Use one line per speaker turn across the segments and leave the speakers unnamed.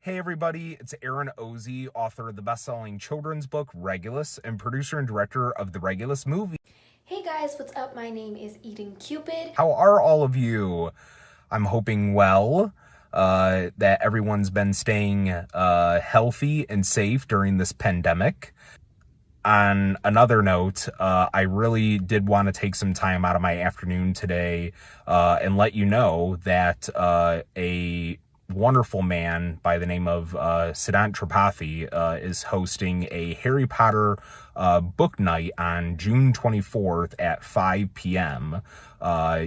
Hey everybody, it's Aaron Ozy, author of the best-selling children's book Regulus and producer and director of the Regulus movie.
Hey guys, what's up? My name is Eden Cupid.
How are all of you? I'm hoping well, that everyone's been staying healthy and safe during this pandemic. On another note, I really did want to take some time out of my afternoon today and let you know that a wonderful man by the name of Siddhant Tripathi is hosting a Harry Potter book night on June 24th at 5 p.m.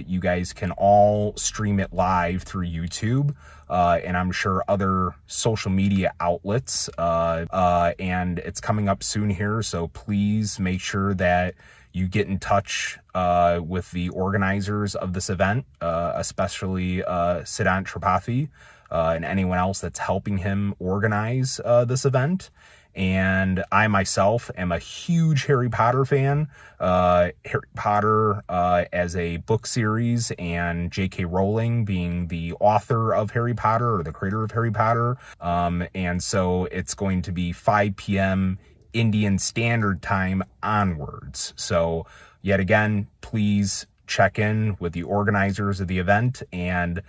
You guys can all stream it live through YouTube and I'm sure other social media outlets. And it's coming up soon here, so please make sure that you get in touch with the organizers of this event, especially Siddhant Tripathi and anyone else that's helping him organize this event. And I myself am a huge Harry Potter fan. Harry Potter as a book series and J.K. Rowling being the author of Harry Potter or the creator of Harry Potter. And so it's going to be 5 p.m. Indian Standard Time onwards. So yet again, please check in with the organizers of the event and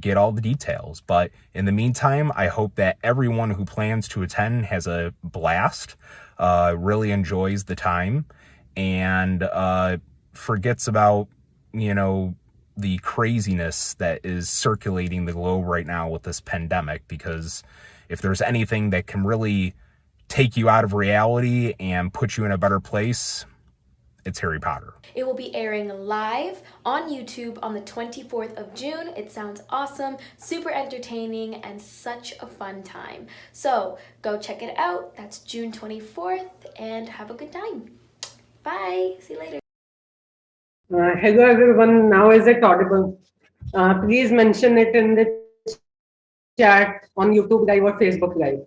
get all the details. But in the meantime, I hope that everyone who plans to attend has a blast, really enjoys the time, and forgets about, the craziness that is circulating the globe right now with this pandemic. Because if there's anything that can really take you out of reality and put you in a better place, it's Harry Potter.
It will be airing live on YouTube on the 24th of June. It sounds awesome, super entertaining, and such a fun time. So go check it out. That's June 24th, and have a good time. Bye. See you later.
Hello everyone. Now is it audible? Please mention it in the chat on YouTube Live or Facebook Live.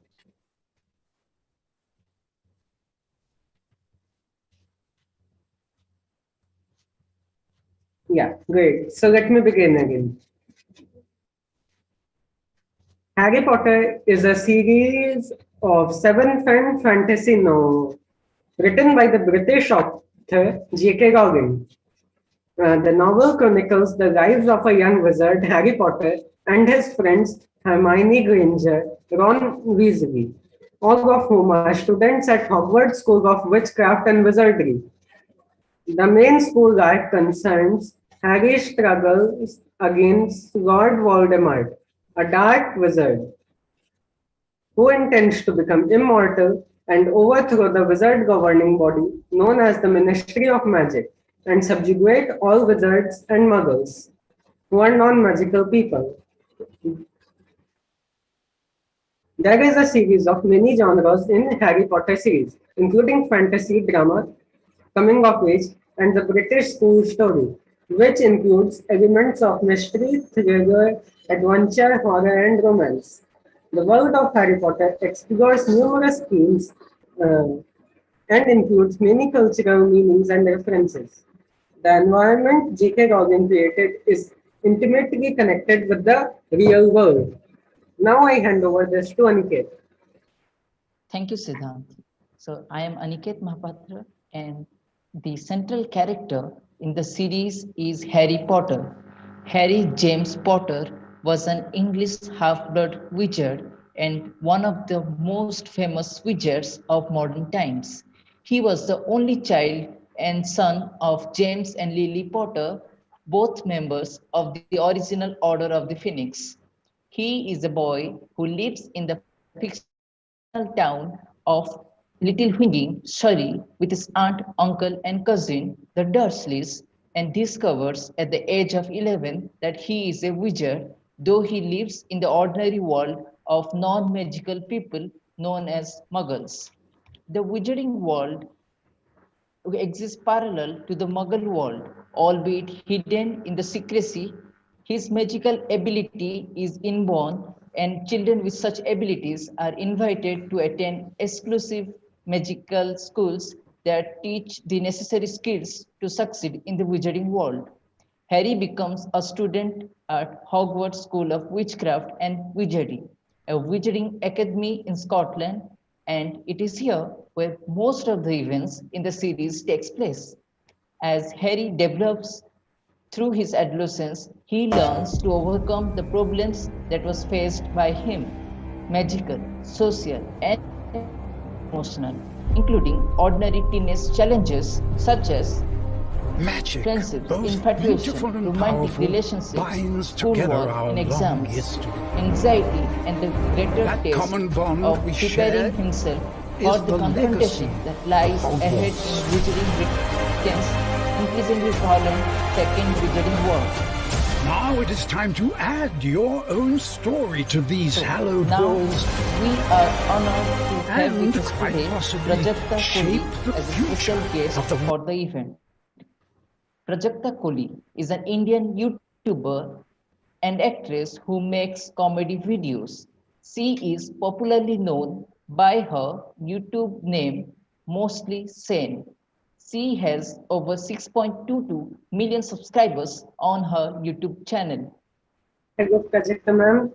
Yeah, great. So let me begin again. Harry Potter is a series of 7 fantasy novels written by the British author J.K. Rowling. The novel chronicles the lives of a young wizard, Harry Potter, and his friends Hermione Granger, Ron Weasley, all of whom are students at Hogwarts School of Witchcraft and Wizardry. The main school arc concerns Harry's struggles against Lord Voldemort, a dark wizard who intends to become immortal and overthrow the wizard governing body known as the Ministry of Magic and subjugate all wizards and muggles who are non-magical people. There is a series of many genres in Harry Potter series, including fantasy, drama, coming of age, and the British school story, which includes elements of mystery, thriller, adventure, horror, and romance. The world of Harry Potter explores numerous themes and includes many cultural meanings and references. The environment J.K. Rowling created is intimately connected with the real world. Now I hand over this to Aniket.
Thank you, Siddhant. So I am Aniket Mohapatra, and the central character in the series is Harry Potter. Harry James Potter was an English half-blood wizard and one of the most famous wizards of modern times. He was the only child and son of James and Lily Potter, both members of the original Order of the Phoenix. He is a boy who lives in the fictional town of Little Whinging, Surrey, with his aunt, uncle, and cousin, the Dursleys, and discovers at the age of 11 that he is a wizard, though he lives in the ordinary world of non magical people known as muggles. The wizarding world exists parallel to the Muggle world, albeit hidden in the secrecy. His magical ability is inborn, and children with such abilities are invited to attend exclusive magical schools that teach the necessary skills to succeed in the wizarding world. Harry becomes a student at Hogwarts School of Witchcraft and Wizardry. a wizarding academy in Scotland, and it is here where most of the events in the series takes place. As Harry develops through his adolescence, he learns to overcome the problems that was faced by him, magical, social, and emotional, including ordinary teenage challenges such as
Magic,
friendships,
both
infatuation,
beautiful and
romantic
powerful,
relationships,
binds together
schoolwork
our
and
long
exams,
history.
anxiety, and the greater
That
taste
common bond
of
we
preparing
share
himself
is
for the
the
confrontation
legacy
that lies
of
ahead
Hogwarts.
in Wizarding Britain's increasingly violent Second Wizarding War.
Now it is time to add your own story to these hallowed
Now,
halls
we are honored to have
and
with us
quite
today
possibly
Prajakta
shape
Koli
the
as a special
future
guest
of the
for the event. Prajakta Koli is an Indian YouTuber and actress who makes comedy videos. She is popularly known by her YouTube name, Mostly Sane. She has over 6.22 million subscribers on her YouTube channel.
Hello, Prajakta ma'am.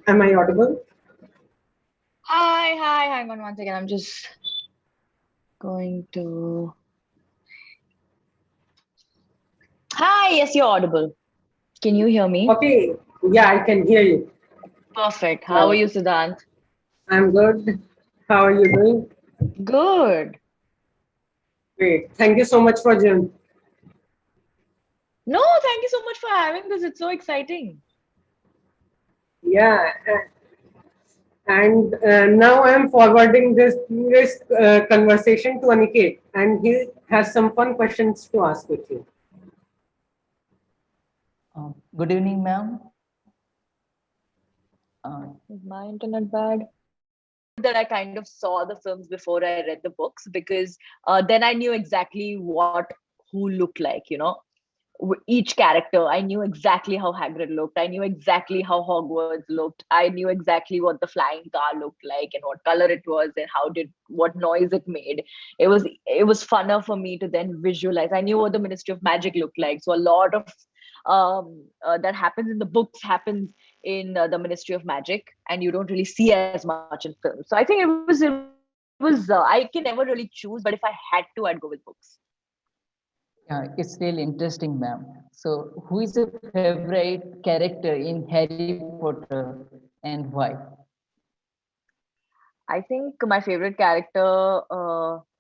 Am I audible?
Hi, hang on one second. I'm just going to. Hi, yes, you're audible. Can you hear me?
Okay. Yeah, I can hear you.
Perfect. How
Uh,
are you, Siddhant?
I'm good. How are you doing?
Good.
Great. Thank you so much for joining.
No, thank you so much for having this. It's so exciting.
Yeah. And now I'm forwarding this conversation to Aniket, and he has some fun questions to ask with you.
Good evening, ma'am.
Is my internet bad? That I kind of saw the films before I read the books because then I knew exactly what who looked like, each character. I knew exactly how Hagrid looked. I knew exactly how Hogwarts looked. I knew exactly what the flying car looked like and what color it was and what noise it made. It was funner for me to then visualize. I knew what the Ministry of Magic looked like. So a lot of that happens in the books happens in the Ministry of Magic, and you don't really see as much in films. So I think it was. I can never really choose, but if I had to, I'd go with books.
Yeah, it's really interesting, ma'am. So, who is your favorite character in Harry Potter and why?
I think my favorite character,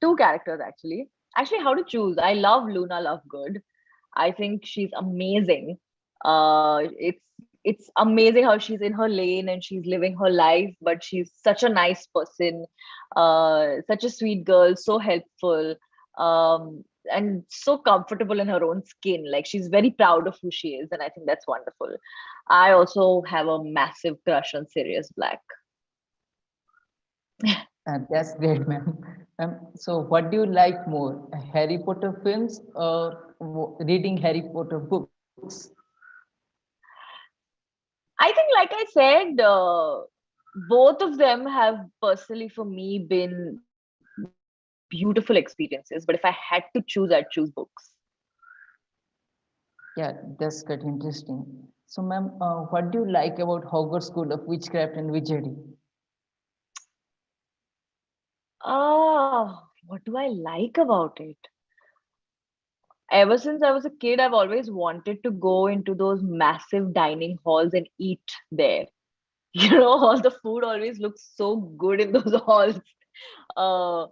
two characters actually. Actually, how to choose? I love Luna Lovegood. I think she's amazing. It's amazing how she's in her lane and she's living her life, but she's such a nice person, such a sweet girl, so helpful, and so comfortable in her own skin. Like she's very proud of who she is, and I think that's wonderful. I also have a massive crush on Sirius Black.
That's great, ma'am. So, what do you like more, Harry Potter films or reading Harry Potter books?
I think, like I said, both of them have personally for me been beautiful experiences. But if I had to choose, I'd choose books.
Yeah, that's quite interesting. So, ma'am, what do you like about Hogwarts School of Witchcraft and Wizardry?
What do I like about it? Ever since I was a kid, I've always wanted to go into those massive dining halls and eat there. All the food always looks so good in those halls. Uh,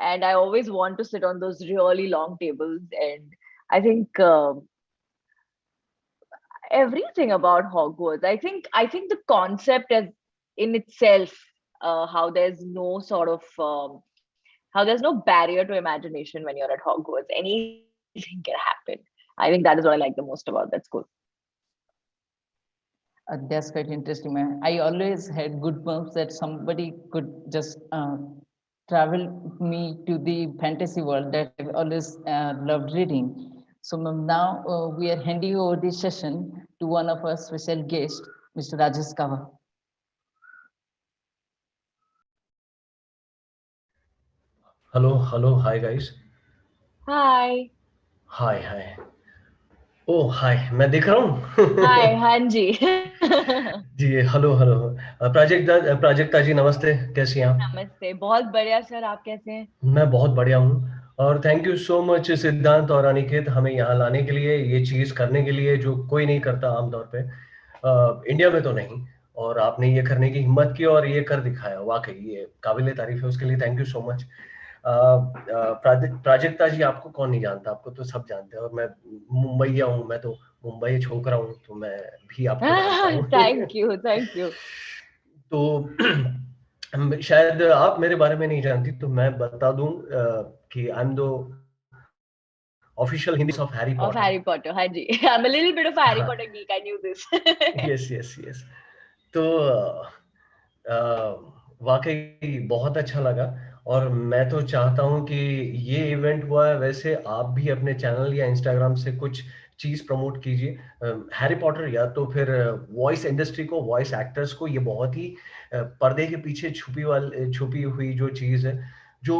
and I always want to sit on those really long tables. And I think everything about Hogwarts. I think the concept as in itself, how there's no sort of how there's no barrier to imagination when you're at Hogwarts. Anything can happen. I think that is what I like the most about that school.
That's quite interesting, ma'am. I always had good bumps that somebody could just travel me to the fantasy world that I've always loved reading. So, ma'am, now we are handing over this session to one of our special guests, Mr. Rajesh Kava.
Hello, hi guys.
Hi.
Hi. ओह हाय, मैं दिख रहा
हाय,
हूँ।
हाँ जी।
जी, hello hello. Prajakta जी नमस्ते, कैसी हैं आप?
नमस्ते, बहुत बढ़िया सर, आप कैसे हैं?
मैं बहुत बढ़िया हूँ और थैंक यू सो मच सिद्धांत और अनिकेत हमें यहाँ लाने के लिए, ये चीज़ करने के लिए जो कोई नहीं करता आमतौर पे। इंडिया में तो नहीं, और आपने ये करने की हिम्मत की और ये कर दिखाया, वाक़ई ये काबिल तारीफ़ है, उसके लिए thank you so much. Prajakta ji आपको कौन नहीं जानता, आपको तो सब जानते हैं और मैं मुंबईया हूँ, मैं तो मुंबई छोकरा हूँ, तो मैं भी आपको जानता हूँ।
Thank you, thank you.
तो शायद आप मेरे बारे में नहीं जानती, तो मैं बता दूं कि I am the official Hindi of Harry
Of
Potter.
Harry Potter, हाँ जी। I'm a little bit of a Harry
हाँ,
Potter geek, I knew this.
Yes yes yes. तो वाकई बहुत अच्छा लगा और मैं तो चाहता हूँ कि ये इवेंट हुआ है, वैसे आप भी अपने चैनल या इंस्टाग्राम से कुछ चीज़ प्रमोट कीजिए। हैरी पॉटर या तो फिर वॉइस इंडस्ट्री को, वॉइस एक्टर्स को, ये बहुत ही पर्दे के पीछे छुपी हुई जो चीज़ है, जो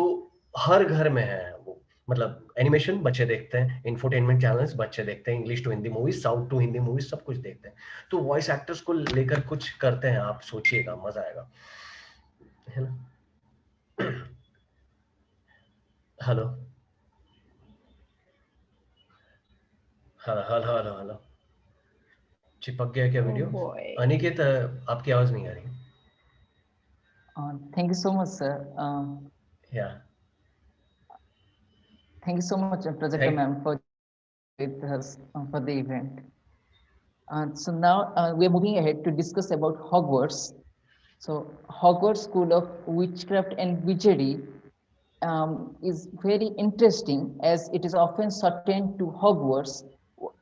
हर घर में है वो। मतलब एनिमेशन बच्चे देखते हैं, इंफोटेनमेंट चैनल्स बच्चे देखते हैं, English to Hindi movies, south to Hindi movies, सब कुछ देखते हैं। तो वॉइस एक्टर्स को लेकर कुछ करते हैं, आप सोचिएगा, मजा आएगा, है ना? Hello hello hello hello hello. चिपक गया क्या
Oh
वीडियो?
boy.
अनिकेत, आपकी आवाज नहीं आ रही।
Thank you so much, sir.
या
Thank you so much, Prajakta
thank
ma'am, for with us for the event. So now we are moving ahead to discuss about Hogwarts. So Hogwarts School of Witchcraft and Wizardry is very interesting as it is often shortened to Hogwarts,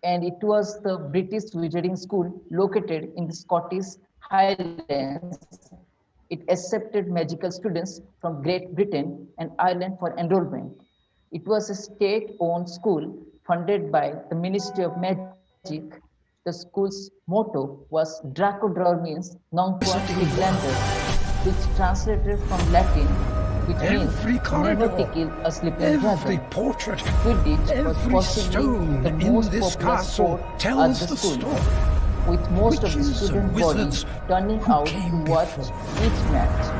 and it was the British wizarding school located in the Scottish Highlands. It accepted magical students from Great Britain and Ireland for enrollment. It was a state-owned school funded by the Ministry of Magic. The school's motto was Draco Draur means non quod
Visiting
Siglander,
world.
which translated from Latin, which means
Every
never
corridor,
tickle a sleeping
every
dragon.
portrait,
Quidditch was
every
possibly
stone
the
in
most
this
popular
castle
sport at
tells
the
the
school,
story.
with most of the
Witches
student
and
body
wizards
turning
who
out to
came
watch
before.
each match.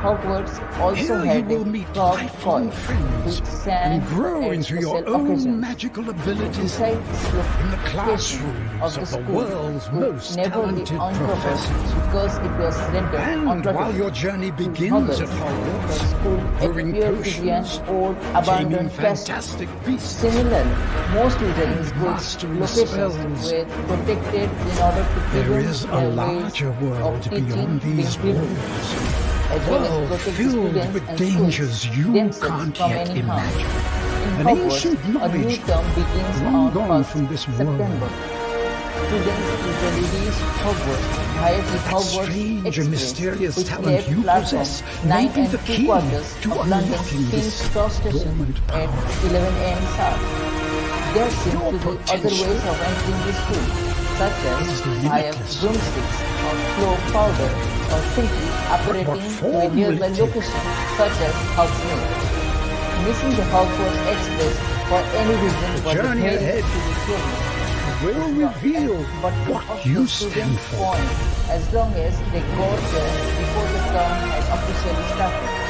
Hogwarts also
Here you
had
will
a
meet
frog
lifelong
coil,
friends
which sang
and grow
at
into your
special
own
occasions.
magical abilities
Besides the
in the
location
classrooms
of the
of the
school
world's
could
most
never be
talented
uncovered
professors.
because it was rendered
And
unplugged.
while your journey
To
begins
others,
at
the
Hogwarts,
school
brewing
appeared to be an
potions,
old
taming
abandoned castle.
fantastic beasts,
Similarly, most wizarding
and
schools
mastering
locations
spells,
were protected in order to
there
prevent
is a
their ways
larger
of
world
teaching
beyond
being
these
hidden,
walls.
as
A
well as
world
protect the
filled
students
with
and
dangers
schools
you
themselves
can't
from
yet
any harm.
imagine.
In
An
Hogwarts,
ancient
a new
knowledge
term begins
long
on
gone
1st
from this
September.
world.
Students usually reach Hogwarts via the
That
Hogwarts
strange and
Express,
mysterious
which
talent
left
you
platform
possess may
9
be
and
the
3
key
quarters
to
of London's
unlocking
King's
this
Cross Station
dormant
at
power.
11 a.m. sharp. There seem
Your
to be other
potential
ways of entering the school, such as
is
via
limitless.
broomsticks or clove powder, or simply apparating to a
form will
nearby
it take?
location, such as Hogsmeade. Missing the Hogwarts Express for any reason
The
was a
journey
very
ahead
serious problem.
will reveal
But
what
of
you
the
stand
students'
for.
point, as long as they got there before the term had officially started.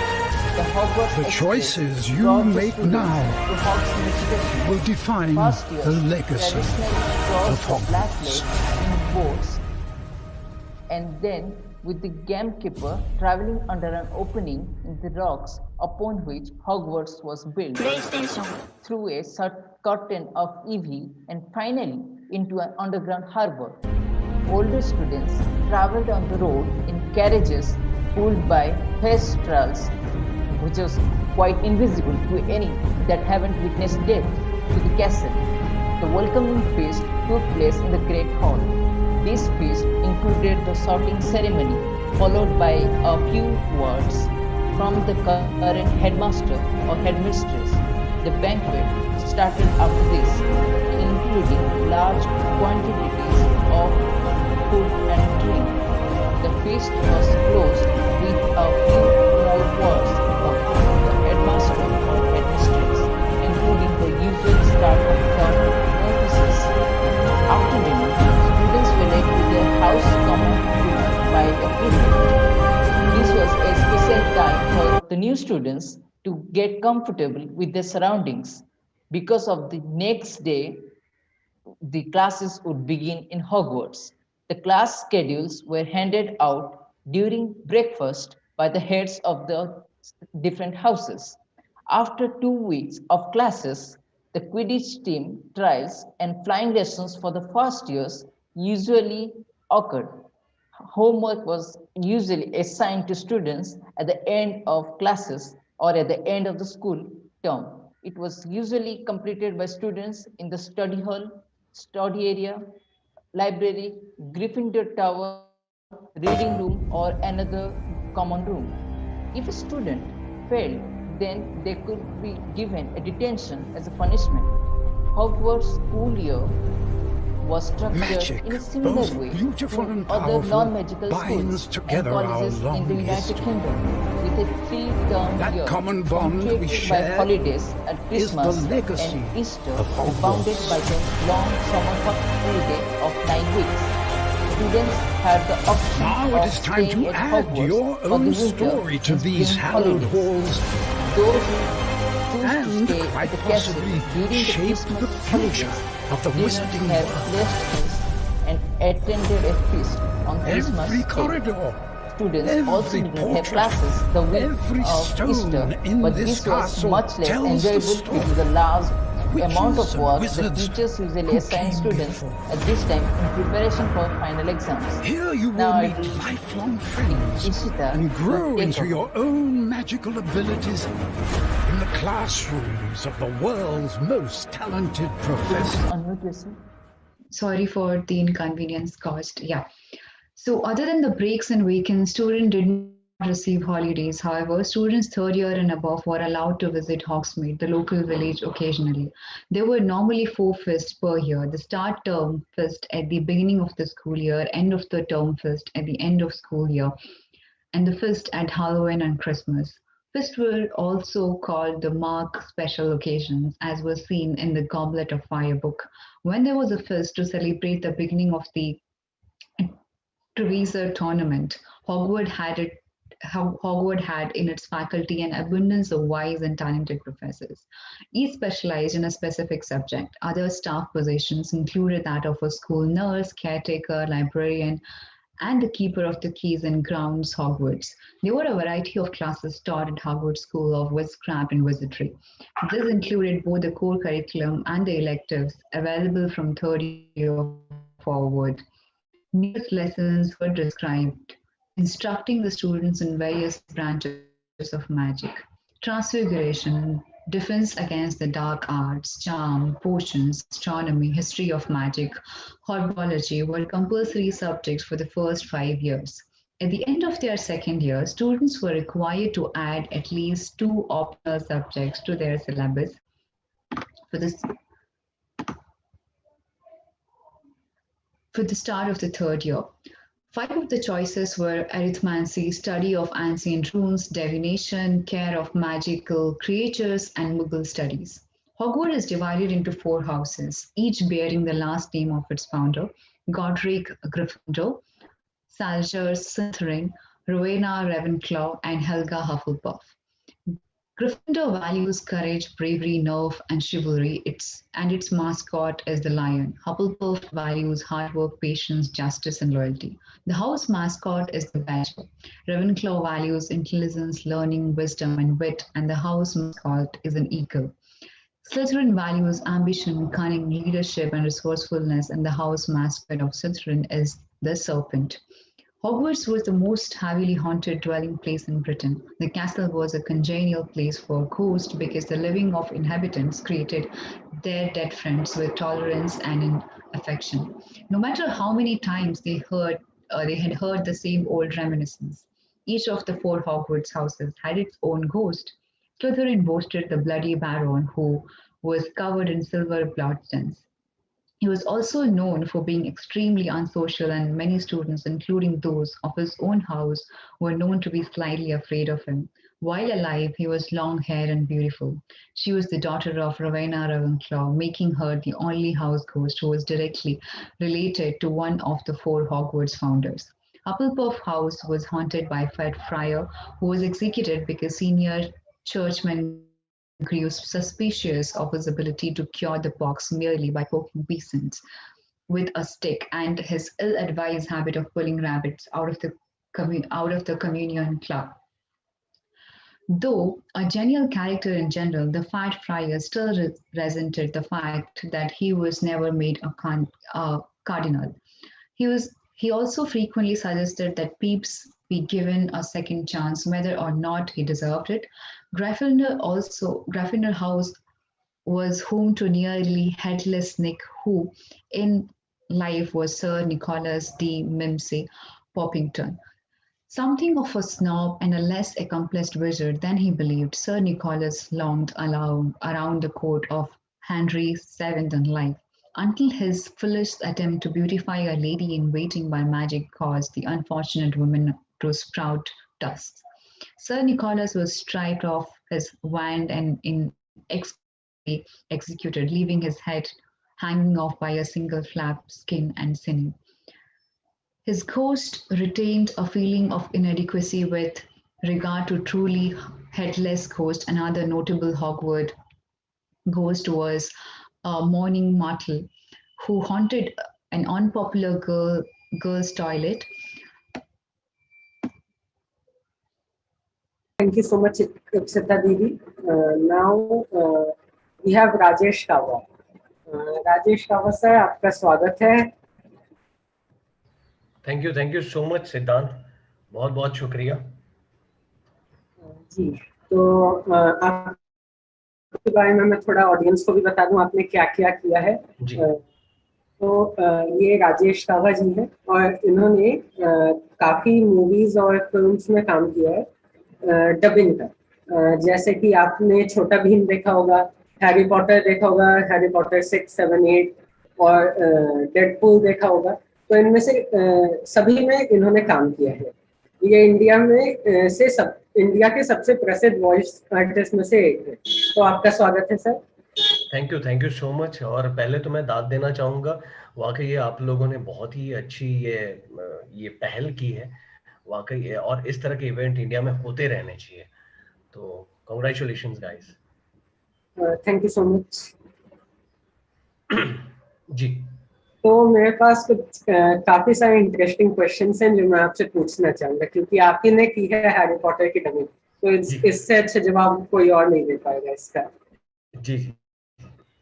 The Hogwarts
The
Express
choices you
brought the
make
students
now
to Hogsmeade Station.
will define
First years
the legacy
traditionally crossed
of
the Black
Hogwarts.
Lake in boats, and then with the gamekeeper traveling under an opening in the rocks upon which Hogwarts was built, through a curtain of ivy, and finally into an underground harbor. Older students traveled on the road in carriages pulled by hestrals, which was quite invisible to any that haven't witnessed death, to the castle. The welcoming feast took place in the Great Hall. This feast included the sorting ceremony, followed by a few words from the current headmaster or headmistress. The banquet started after this, including large quantities of food and drink. The feast was closed with a few more words from the headmaster or headmistress, including the usual start of term notices house command by a prefect. This was a special time for the new students to get comfortable with their surroundings because of the next day the classes would begin in Hogwarts. The class schedules were handed out during breakfast by the heads of the different houses. After 2 weeks of classes, the Quidditch team trials and flying lessons for the first years usually occurred. Homework was usually assigned to students at the end of classes or at the end of the school term. It was usually completed by students in the study hall, study area, library, Gryffindor Tower, reading room, or another common room. If a student failed, then they could be given a detention as a punishment. Hogwarts school year was structured
Magic,
in a similar
both
way
beautiful
to
and
other
powerful,
non-magical
binds
schools and
together our
colleges in
long
the United
history.
Kingdom, with a 3-term
That
year
common bond we
punctuated by
share
holidays at
is the
Christmas
legacy
and Easter
of
and bounded
Hogwarts.
by the long summer holiday of 9 weeks. Students had the option
Now
of
it is time
staying
to
at
add
Hogwarts
your
for the
own
winter
story to
and
these
spring
hallowed
holidays.
halls
Those who choose
and
to stay
quite
at the castle
possibly
during the
shape
Christmas
the future
holidays
of the
did not
wizarding
have
world.
left feast and attended a feast on Christmas
Every
Day.
corridor,
Students also
every
didn't have
portrait,
classes the week
every
of
stone
Easter,
in
but
this
this was
castle
much less
tells the
enjoyable due to the
story.
large amount
Witches
of
and
work the
wizards
teachers usually
who
assign
came
students
before.
at this time in preparation for final exams.
Here you
Now
will
I
meet
will
lifelong friends
Ishita
and
to
grow
take
into
over.
your own magical abilities in the classrooms of the world's most talented professors.
Unmute yourself.
Sorry for the inconvenience caused. Yeah. So other than the breaks and weekends, students did not receive holidays. However, students third year and above were allowed to visit Hogsmeade, the local village, occasionally. There were normally 4 feasts per year. The start term feast at the beginning of the school year, end of the term feast at the end of school year, and the feast at Halloween and Christmas. Feasts were also called the Mark special occasions, as was seen in the Goblet of Fire book. When there was a feast to celebrate the beginning of the Treviso tournament, Hogwarts had in its faculty an abundance of wise and talented professors. Each specialized in a specific subject. Other staff positions included that of a school nurse, caretaker, librarian, and the keeper of the keys and grounds Hogwarts. There were a variety of classes taught at Hogwarts School of Witchcraft and Wizardry. This included both the core curriculum and the electives available from third year forward. Numerous lessons were described, instructing the students in various branches of magic. Transfiguration, defense against the dark arts, charm, potions, astronomy, history of magic, herbology were compulsory subjects for the first 5 years. At the end of their second year, students were required to add at least 2 optional subjects to their syllabus for the start of the third year. 5 of the choices were arithmancy, study of ancient runes, divination, care of magical creatures, and Mughal studies. Hogwarts is divided into 4 houses, each bearing the last name of its founder: Godric Gryffindor, Salazar Slytherin, Rowena Ravenclaw, and Helga Hufflepuff. Gryffindor values courage, bravery, nerve, and chivalry. Its mascot is the lion. Hufflepuff values hard work, patience, justice, and loyalty. The house mascot is the badger. Ravenclaw values intelligence, learning, wisdom, and wit, and the house mascot is an eagle. Slytherin values ambition, cunning, leadership, and resourcefulness, and the house mascot of Slytherin is the serpent. Hogwarts was the most heavily haunted dwelling place in Britain. The castle was a congenial place for ghosts because the living of inhabitants created their dead friends with tolerance and in affection. No matter how many times they had heard the same old reminiscence. Each of the 4 Hogwarts houses had its own ghost. Slytherin boasted the Bloody Baron, who was covered in silver bloodstains. He was also known for being extremely unsocial, and many students, including those of his own house, were known to be slightly afraid of him. While alive, he was long haired and beautiful. She was the daughter of Rowena Ravenclaw, making her the only house ghost who was directly related to one of the four Hogwarts founders. Hufflepuff House was haunted by Fred Fryer, who was executed because senior churchmen grew suspicious of his ability to cure the pox merely by poking peasants with a stick, and his ill-advised habit of pulling rabbits out of the communion club. Though a genial character in general, the Fat Friar still resented the fact that he was never made a cardinal. He also frequently suggested that Pepys be given a second chance, whether or not he deserved it. Gryffindor House was home to nearly headless Nick, who in life was Sir Nicholas de Mimsey Poppington. Something of a snob and a less accomplished wizard than he believed, Sir Nicholas longed around the court of Henry VII in life, until his foolish attempt to beautify a lady in waiting by magic caused the unfortunate woman to sprout dust. Sir Nicholas was stripped of his wand and inexplicably executed, leaving his head hanging off by a single flap skin and sinning. His ghost retained a feeling of inadequacy with regard to truly headless ghost. Another notable Hogwarts ghost was Mourning Martel, who haunted an unpopular girl's toilet.
Thank you so much, Ipsita Devi. Now we have Rajesh Kava. Rajesh Kava sir, आपका स्वागत है.
Thank you so much सिद्धांत, बहुत बहुत शुक्रिया.
जी, तो आपके बारे में मैं थोड़ा ऑडियंस को भी बता दूं आपने क्या क्या किया है.
जी.
तो ये राजेश कावा जी हैं और इन्होंने काफी मूवीज और फिल्म्स में काम किया है डबिंग का. जैसे कि आपने छोटा भीम देखा होगा, हैरी पॉटर देखा होगा, हैरी पॉटर 6, 7, 8 और डेडपूल देखा होगा. तो इनमें से सभी में इन्होंने काम किया है. ये इंडिया के सबसे प्रसिद्ध वॉइस आर्टिस्ट में से एक है. तो आपका स्वागत है sir.
Thank you so much. और पहले तो मैं दाद देना चाहूँगा, वाकई ये आप लोगों ने बहुत ही अच्छी ये पहल की है वाकई, और इस तरह के इवेंट इंडिया में होते रहने चाहिए. तो congratulations guys.
Thank you so much.
जी.
तो मेरे पास कुछ काफी सारे इंटरेस्टिंग क्वेश्चंस हैं जो मैं आपसे पूछना चाहूंगा, क्योंकि आप ही ने की है हैरी पॉटर की डबिंग, तो इससे अच्छा जवाब कोई और नहीं दे पाएगा इसका.
जी.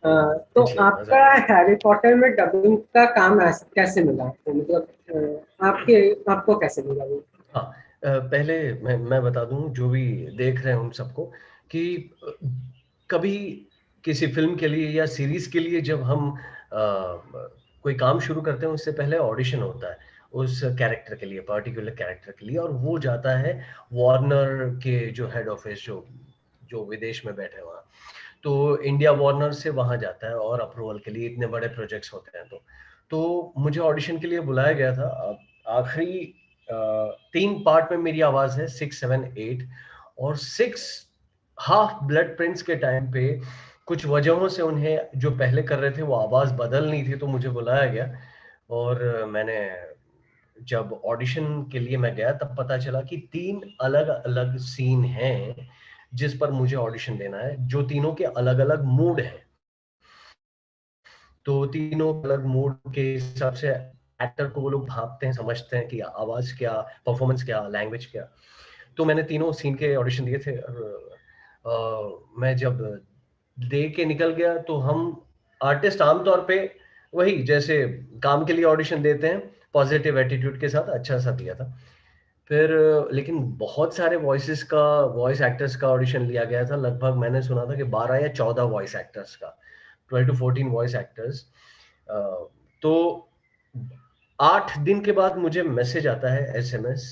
तो आपका हैरी पॉटर में डबिंग का काम कैसे मिला, मतलब आपको कैसे मिला वो?
हाँ, पहले मैं बता दूं जो भी देख रहे हैं उन सबको कि कभी किसी फिल्म के लिए या सीरीज के लिए जब हम कोई काम शुरू करते हैं, उससे पहले ऑडिशन होता है उस कैरेक्टर के लिए, पर्टिकुलर कैरेक्टर के लिए, और वो जाता है वार्नर के जो हेड ऑफिस जो विदेश में बैठे हुए हैं. तो इंडिया वार्नर से वहां जाता है और अप्रूवल के लिए, इतने बड़े प्रोजेक्ट्स होते हैं. तो मुझे ऑडिशन के लिए बुलाया गया था. आखिरी 3 पार्ट में मेरी आवाज है, 6, 7, 8, और 6 हाफ ब्लड प्रिंट्स के टाइम पे कुछ वजहों से उन्हें जो पहले कर रहे थे वो आवाज बदलनी थी, तो मुझे बुलाया गया. और मैंने जब ऑडिशन के लिए मैं गया तब पता चला कि 3 अलग अलग सीन हैं जिस पर मुझे ऑडिशन देना है, जो तीनों के अलग अलग मूड हैं. तो तीनों अलग मूड के हिसाब से एक्टर को वो लोग भापते हैं, समझते हैं कि आवाज क्या, परफॉर्मेंस क्या, लैंग्वेज क्या. तो मैंने तीनों सीन के ऑडिशन दिए थे. मैं जब दे के निकल गया तो हम आर्टिस्ट आमतौर पे वही जैसे काम के लिए ऑडिशन देते हैं, पॉजिटिव एटीट्यूड के साथ अच्छा सा दिया था. फिर लेकिन बहुत सारे वॉइस एक्टर्स का ऑडिशन लिया गया था. लगभग मैंने सुना था कि 12 या 14 वॉइस एक्टर्स का, 12 to 14 वॉइस एक्टर्स. तो 8 दिन के बाद मुझे मैसेज आता है SMS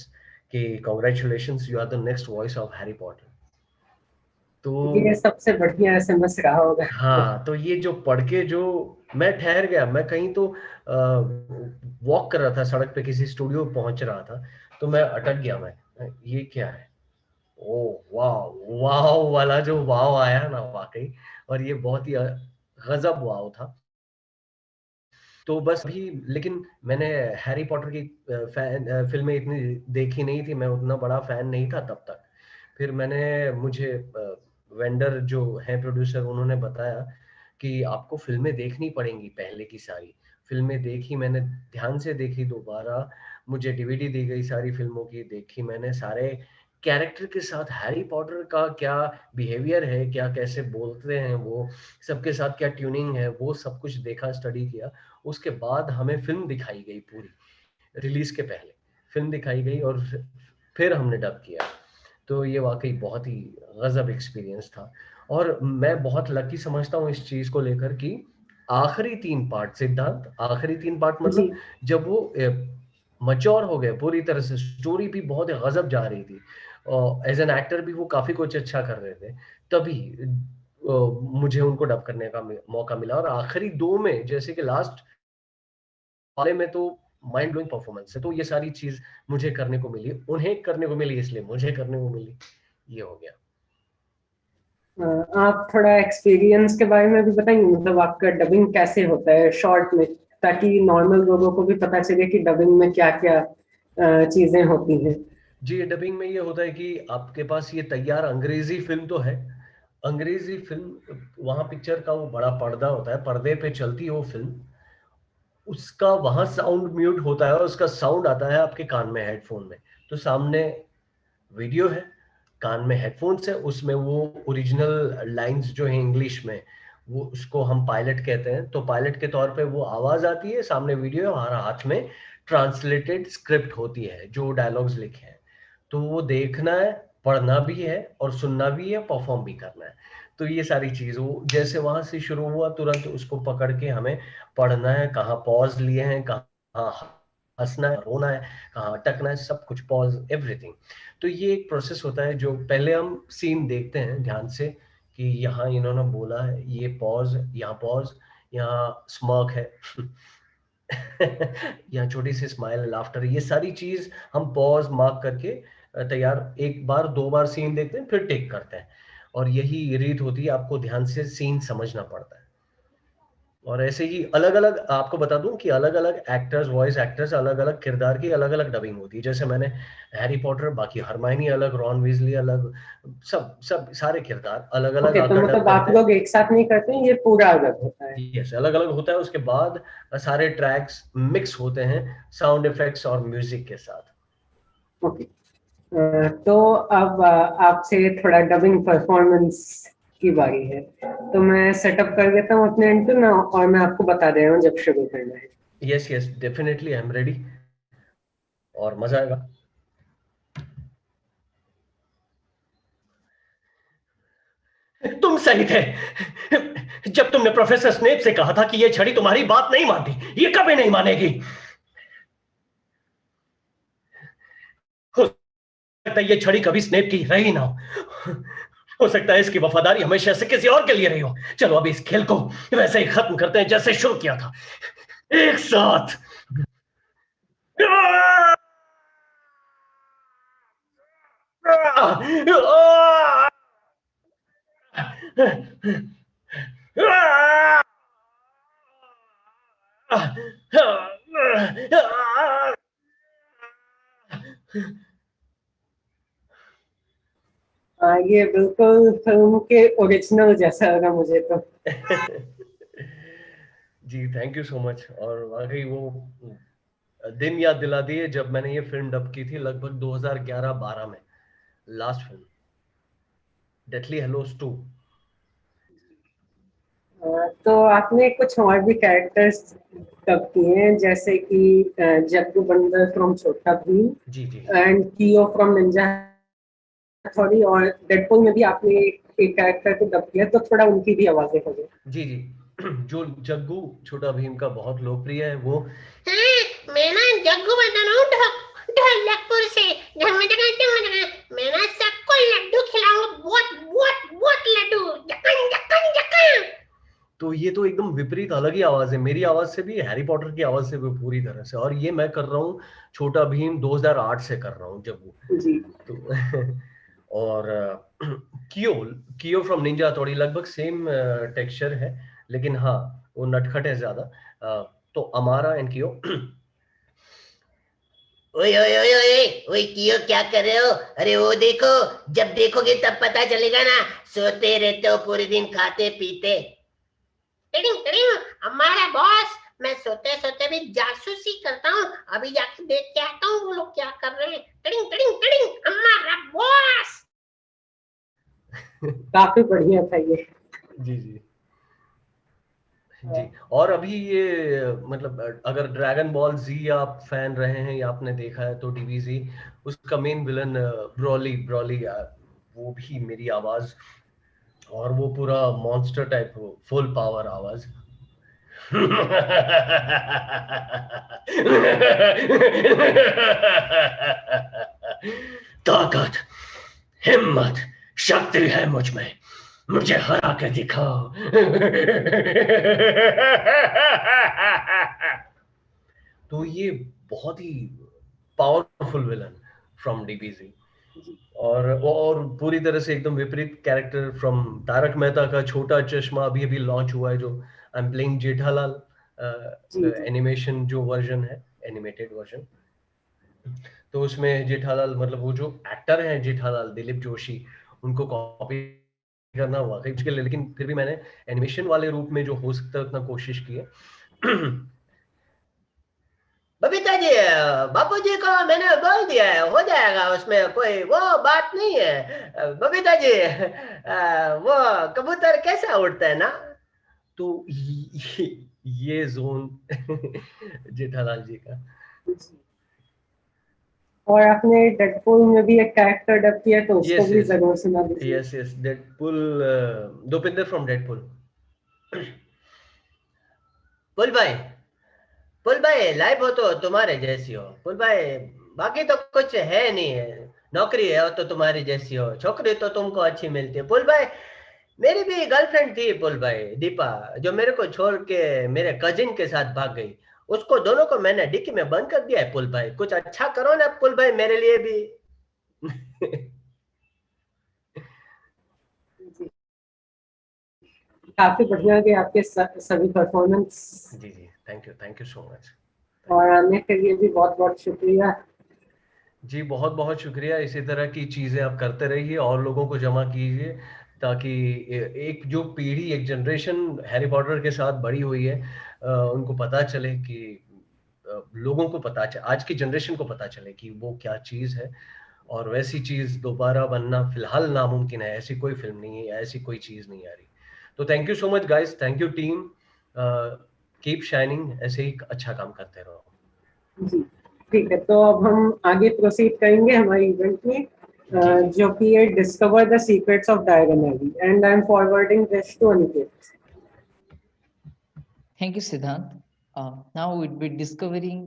कि congratulations, you are the next voice of Harry Potter.
ये
तो
सबसे बढ़िया एसएमएस रहा होगा।
हाँ, तो ये जो पढ़ के जो मैं ठहर गया, मैं कहीं तो वॉक कर रहा था सड़क पे, किसी स्टूडियो पहुंच रहा था, तो मैं अटक गया। मैं ये क्या है, ओ वाह वाह वाला जो वाव आया ना वाकई, और ये बहुत ही गजब वाव था। तो बस भी, लेकिन मैंने हैरी पॉटर की फिल्में इतनी देखी नहीं थी, मैं उतना बड़ा फैन नहीं था तब तक। फिर मुझे वेंडर जो है प्रोड्यूसर, उन्होंने बताया कि आपको फिल्में देखनी पड़ेंगी, पहले की सारी फिल्में देखी मैंने, ध्यान से देखी दोबारा, मुझे डीवीडी दी गई सारी फिल्मों की, देखी मैंने सारे कैरेक्टर के साथ हैरी पॉटर का क्या बिहेवियर है, क्या कैसे बोलते हैं वो, सबके साथ क्या ट्यूनिंग है, वो सब कुछ देखा, स्टडी किया। उसके बाद हमें फिल्म दिखाई गई पूरी, रिलीज के पहले फिल्म दिखाई गई, और फिर हमने डब किया। तो ये वाकई बहुत ही गजब एक्सपीरियंस था। और मैं बहुत लकी समझता हूँ इस चीज को लेकर कि आखिरी 3 पार्ट, सिद्धांत, आखिरी 3 पार्ट
जी।
मतलब जब वो मच्योर हो गए पूरी तरह से, स्टोरी भी बहुत गजब जा रही थी, और एज एन एक्टर भी वो काफी कुछ अच्छा कर रहे थे, तभी मुझे उनको डब करने का मौका मिला। और आखिरी 2 में, जैसे कि लास्ट वाले में तो माइंड ब्लोइंग परफॉर्मेंस है, तो ये सारी चीज मुझे करने को मिली, उन्हें करने को मिली, इसलिए मुझे करने को मिली, ये हो गया।
आप थोड़ा एक्सपीरियंस के बारे में भी बताएंगे, मतलब आपका डबिंग कैसे होता है शॉर्ट में, ताकि नॉर्मल लोगों को भी पता चले कि डबिंग में क्या क्या चीजें होती हैं।
जी, डबिंग में ये होता है कि आपके पास ये तैयार अंग्रेजी फिल्म तो है, अंग्रेजी फिल्म, वहां पिक्चर का वो बड़ा पर्दा होता है, पर्दे पे चलती है वो फिल्म, उसका वहां साउंड म्यूट होता है और उसका साउंड आता है आपके कान में, हेडफोन में। तो सामने वीडियो है, कान में हेडफोन्स है, उसमें वो ओरिजिनल लाइंस जो है इंग्लिश में, वो उसको हम पायलट कहते हैं, तो पायलट के तौर पे वो आवाज आती है, सामने वीडियो है, हमारा हाथ में ट्रांसलेटेड स्क्रिप्ट होती है जो डायलॉग्स लिखे हैं। तो वो देखना है, पढ़ना भी है, और सुनना भी है, परफॉर्म भी करना है। तो ये सारी चीज, वो जैसे वहां से शुरू हुआ तुरंत उसको पकड़ के हमें पढ़ना है, कहाँ पॉज लिए हैं, कहाँ हंसना है, रोना है, कहाँ अटकना है, सब कुछ पॉज, एवरीथिंग। तो ये एक प्रोसेस होता है, जो पहले हम सीन देखते हैं ध्यान से कि यहाँ इन्होंने बोला है, ये पॉज, यहाँ स्मर्क है यहाँ छोटी सी स्माइल, लाफ्टर, ये सारी चीज हम पॉज मार्क करके तैयार, 1 बार 2 बार सीन देखते हैं, फिर टेक करते हैं। और यही रीत होती है, आपको ध्यान से सीन समझना पड़ता है। और ऐसे ही अलग अलग, आपको बता दूं कि अलग अलग एक्टर्स, वॉइस एक्टर्स, अलग अलग किरदार की अलग अलग डबिंग होती है। जैसे मैंने हैरी पॉटर, बाकी हरमाइनी अलग, रॉन वीजली अलग, सब सब सारे किरदार अलग अलग
ओके, तो
आकर डब
मतलब आप
करते हैं।
लोग एक साथ नहीं करते हैं, ये पूरा अलग होता है।
यस, अलग अलग होता है। उसके बाद सारे ट्रैक्स मिक्स होते हैं साउंड इफेक्ट्स और म्यूजिक के साथ।
ओके, तो अब आपसे थोड़ा डबिंग परफॉर्मेंस की बारी है, तो मैं सेटअप कर देता हूँ अपने एंड पे ना, और मैं आपको बता दे रहा हूँ जब शुरू करना है।
Yes yes, definitely I am ready, और मजा आएगा। तुम सही थे, जब तुमने प्रोफेसर स्नेप से कहा था कि यह छड़ी तुम्हारी बात नहीं मानती, ये कभी नहीं मानेगी। हो सकता है ये छड़ी कभी स्नेप की रही ना हो सकता है इसकी वफादारी हमेशा से किसी और के लिए रही हो। चलो अभी इस खेल को वैसे ही खत्म करते हैं जैसे शुरू किया था, एक साथ।
ये बिल्कुल फिल्म के ओरिजिनल जैसा लगा मुझे तो।
जी, थैंक यू सो मच। और वाकई वो दिन याद दिला दिए जब मैंने ये फिल्म डब की थी, लगभग 2011-12 में, लास्ट फिल्म डेथली हेलोस 2।
तो आपने कुछ और भी कैरेक्टर्स डब किए हैं, जैसे कि जग्गू बंदर फ्रॉम छोटा भीम
जी जी
एंड कियो फ्रॉम निंजा हथौड़ी, और डेडपूल में भी आपने एक कैरेक्टर को डब किया, तो थोड़ा उनकी भी आवाजें हो गई।
जी जी। जो जग्गू छोटा भीम का बहुत लोकप्रिय है वो,
मैं ना जग्गू बता रहा हूँ ढोलकपुर से। मैं ना सबको लड्डू खिलाऊंगा, बहुत बहुत बहुत
ये तो एकदम विपरीत अलग ही आवाज है, मेरी आवाज से भी, हैरी पॉटर की आवाज से भी पूरी तरह से। और ये मैं कर रहा हूँ छोटा भीम 2008 से कर रहा हूँ जब वो
जी
तो और कियो कियो फ्रॉम निंजा थोड़ी लगभग सेम टेक्सचर है, लेकिन हाँ वो नटखट है ज्यादा। तो अमारा एंड कियो
ओए ओए ओए ओए ओए कियो, क्या कर रहे हो? अरे वो देखो, जब देखोगे तब पता चलेगा ना। सोते रहते हो पूरे दिन, खाते पीते। टिडिंग टिडिंग, हमारा बॉस। मैं सोते सोते भी जासूसी करता हूँ। अभी जाके देख के आता हूँ वो लोग क्या कर रहे हैं। टिडिंग टिडिंग टिडिंग, हमारा बॉस।
काफी बढ़िया था ये।
जी जी जी। और अभी ये मतलब अगर ड्रैगन बॉल जी आप फैन रहे हैं या आपने देखा है तो डीबीजी, उसका मेन विलन ब्रॉली ब्रॉली, वो भी मेरी आवाज, और वो पूरा मॉन्स्टर टाइप फुल पावर आवाज। ताकत, हिम्मत, शक्ति है मुझ में, मुझे हरा के दिखाओ। तो ये बहुत ही पावरफुल विलन फ्रॉम डीबीजी। और पूरी तरह से एकदम विपरीत कैरेक्टर फ्रॉम तारक मेहता का छोटा चश्मा, अभी अभी लॉन्च हुआ है, जो I am playing Jethalal
ji ji
animation जो वर्जन है, एनिमेटेड वर्जन। तो उसमें जेठालाल, मतलब वो जो एक्टर हैं जेठालाल दिलीप जोशी, उनको कॉपी करना हुआ था मुश्किल है, लेकिन फिर भी मैंने एनिमेशन वाले रूप में जो हो सकता है उतना कोशिश की है।
बबीता जी, बापू जी को मैंने बोल दिया है, हो जाएगा, उसमें कोई वो बात नहीं है। बबीता जी, वो कबूतर कैसा उड़ता है ना?
तो ये जोन जेठालाल जी का।
जी। और आपने डेडपूल में भी एक कैरेक्टर डब किया, तो उसको
यस
भी
यस
जरूर सुना दीजिए।
Yes yes Deadpool, Dopinder from Deadpool.
Pool भाई, पुल भाई, लाइफ हो तो तुम्हारे जैसी हो पुल भाई, बाकी तो कुछ है नहीं है। नौकरी है तो तुम्हारी जैसी हो, छोकरी तो तुमको अच्छी मिलती है पुल भाई। मेरी भी गर्लफ्रेंड थी पुल भाई, दीपा, जो मेरे को छोड़ के मेरे कजिन के साथ भाग गई। उसको दोनों को मैंने डिक्की में बंद कर दिया है पुल भाई। कुछ अच्छा करो ना पुल भाई मेरे लिए भी।
जी, काफी बढ़िया कि आपके सभी परफॉर्मेंस।
जी जी, थैंक यू सो मच।
और आने के लिए भी बहुत बहुत शुक्रिया।
जी बहुत बहुत शुक्रिया, इसी तरह की चीजें आप करते रहिए और लोगों को जमा कीजिए, ताकि एक जो पीढ़ी, एक जनरेशन हैरी पॉटर के साथ बड़ी हुई है, उनको पता चले कि लोगों को पता चले, आज की जनरेशन को पता चले कि वो क्या चीज है। और वैसी चीज दोबारा बनना फिलहाल नामुमकिन है, ऐसी कोई फिल्म नहीं है, ऐसी कोई चीज नहीं आ रही। तो thank you so much guys, thank you team, keep shining, ऐसे ही अच्छा काम करते रहो।
जी ठीक है, तो अब हम आगे प्रोसीड करेंगे हमारे इवेंट में,
जी जी
जो कि है discover the secrets of Diagon Alley, and I am forwarding this to Aniket.
Thank you, Siddhant. Now we'll be discovering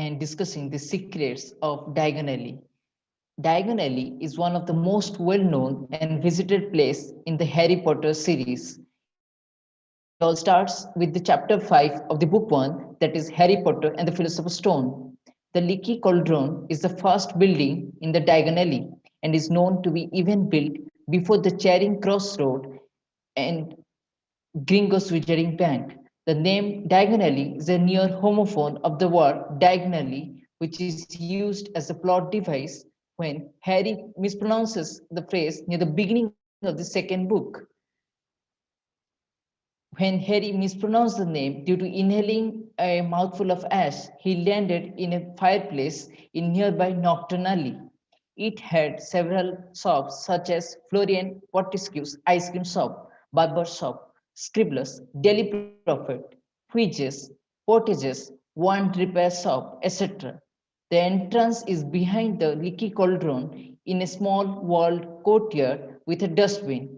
and discussing the secrets of Diagon Alley. Diagon Alley is one of the most well-known and visited place in the Harry Potter series. It all starts with the chapter 5 of the book 1, that is Harry Potter and the Philosopher's Stone. The Leaky Cauldron is the first building in the Diagon Alley and is known to be even built before the Charing Cross Road and Gringos Wizarding Bank. The name diagonally is a near homophone of the word diagonally, which is used as a plot device when Harry mispronounces the phrase near the beginning of the second book. When Harry mispronounced the name due to inhaling a mouthful of ash, he landed in a fireplace in nearby Nocturne Alley. It had several shops such as Florian Fortescue's ice cream shop, barber shop, Scribbler's Daily Prophet, Fridges, Portages, one repair shop, etc. The entrance is behind the leaky cauldron in a small walled courtyard with a dustbin.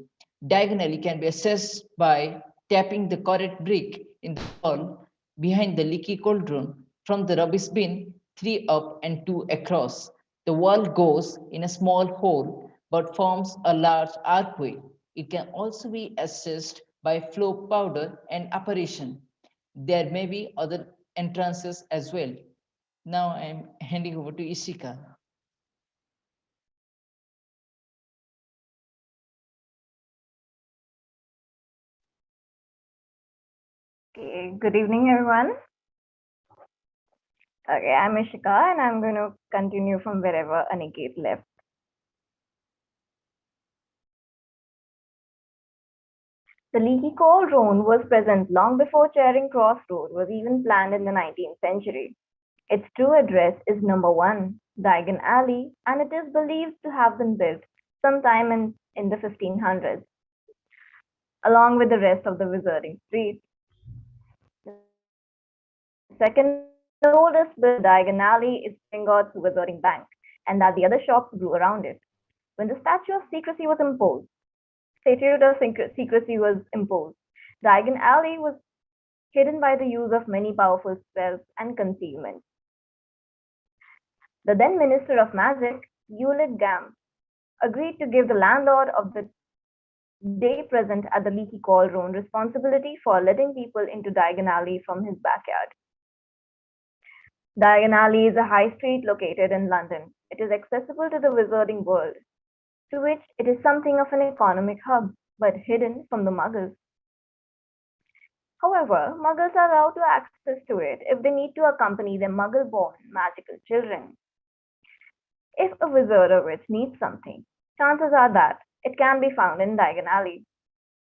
Diagonally can be accessed by tapping the correct brick in the wall behind the leaky cauldron from the rubbish bin, 3 up and 2 across. The wall goes in a small hole but forms a large archway. It can also be accessed by flow powder and apparition. There may be other entrances as well. Now I'm handing over to Ishika.
Okay, good evening, everyone. Okay, I'm Ishika, and I'm going to continue from wherever Aniket left. The leaky cauldron was present long before Charing Cross Road was even planned in the 19th century. Its true address is number 1, Diagon Alley, and it is believed to have been built sometime in the 1500s, along with the rest of the Wizarding Street. The second oldest built Diagon Alley is Gringotts Wizarding Bank, and that the other shops grew around it. When the statute of secrecy was imposed, Diagon Alley was hidden by the use of many powerful spells and concealment. The then Minister of Magic, Hewlett Gam, agreed to give the landlord of the day present at the leaky cauldron responsibility for letting people into Diagon Alley from his backyard. Diagon Alley is a high street located in London. It is accessible to the wizarding world, to which it is something of an economic hub, but hidden from the muggles. However, muggles are allowed to access to it if they need to accompany their muggle-born magical children. If a wizard or witch needs something, chances are that it can be found in Diagon Alley.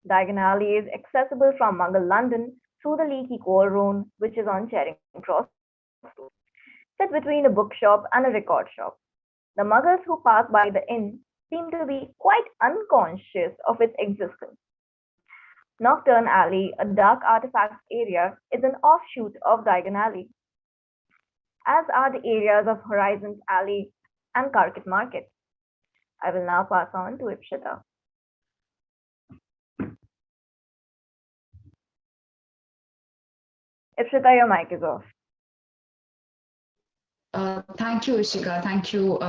Diagon Alley is accessible from Muggle London through the leaky cauldron, which is on Charing Cross Road, set between a bookshop and a record shop. The muggles who pass by the inn seem to be quite unconscious of its existence. Nocturne Alley, a dark artifacts area, is an offshoot of Diagon Alley, as are the areas of Horizons Alley and Carpet Market. I will now pass on to Ipsita. Ipsita, your mic is off.
Thank you, Ishika. Thank you.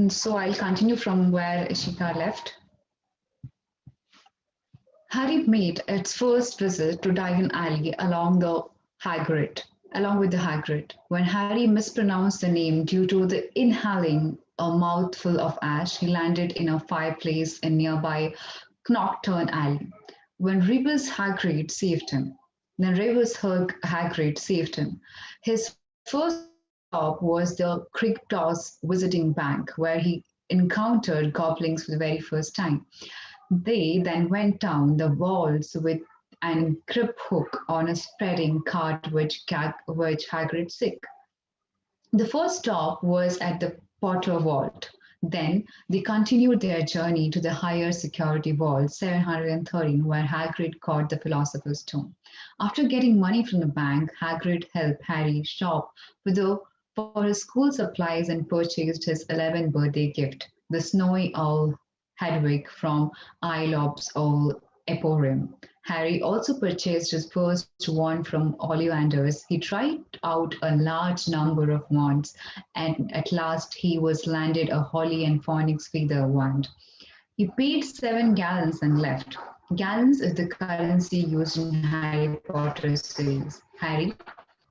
So I'll continue from where Ishika left. Harry made its first visit to Diagon Alley along with the Hagrid. When Harry mispronounced the name due to the inhaling a mouthful of ash, he landed in a fireplace in nearby Knockturn Alley. When Rebus Hagrid saved him. His first stop was the Krigtos Visiting Bank, where he encountered goblins for the very first time. They then went down the walls with an grip hook on a spreading cart which Hagrid sick. The first stop was at the Potter Vault. Then they continued their journey to the higher security vault, 713, where Hagrid caught the Philosopher's Stone. After getting money from the bank, Hagrid helped Harry shop for his school supplies and purchased his 11th birthday gift, the snowy owl Hedwig from Aelop's Owl Emporium. Harry also purchased his first wand from Ollivander's. He tried out a large number of wands, and at last he was landed a holly and phoenix feather wand. He paid 7 gallons and left. Gallons is the currency used in Harry Potter series. Harry,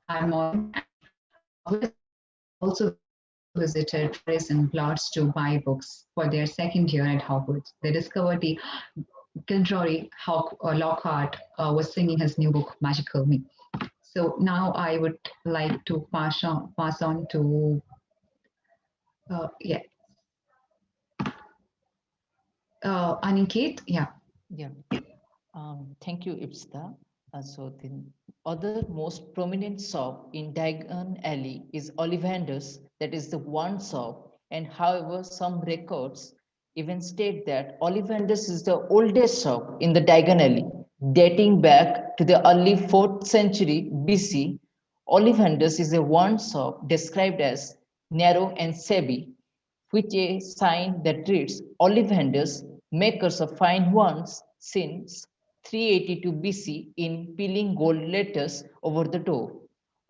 Hermione, and also visited Paris and Blotts to buy books for their second year at Hogwarts. They discovered the Gilderoy Lockhart was singing his new book, Magical Me. So now I would like to pass on to Aniket.
Yeah. Thank you, Ipsita. So the other most prominent shop in Diagon Alley is Ollivander's. That is the one shop. And however, some records even state that Ollivander's is the oldest shop in the Diagon Alley, dating back to the early 4th century BC. Ollivander's is a one shop described as narrow and shabby, which a sign that reads Ollivander's, makers of fine wands, since 382 BC in peeling gold letters over the door.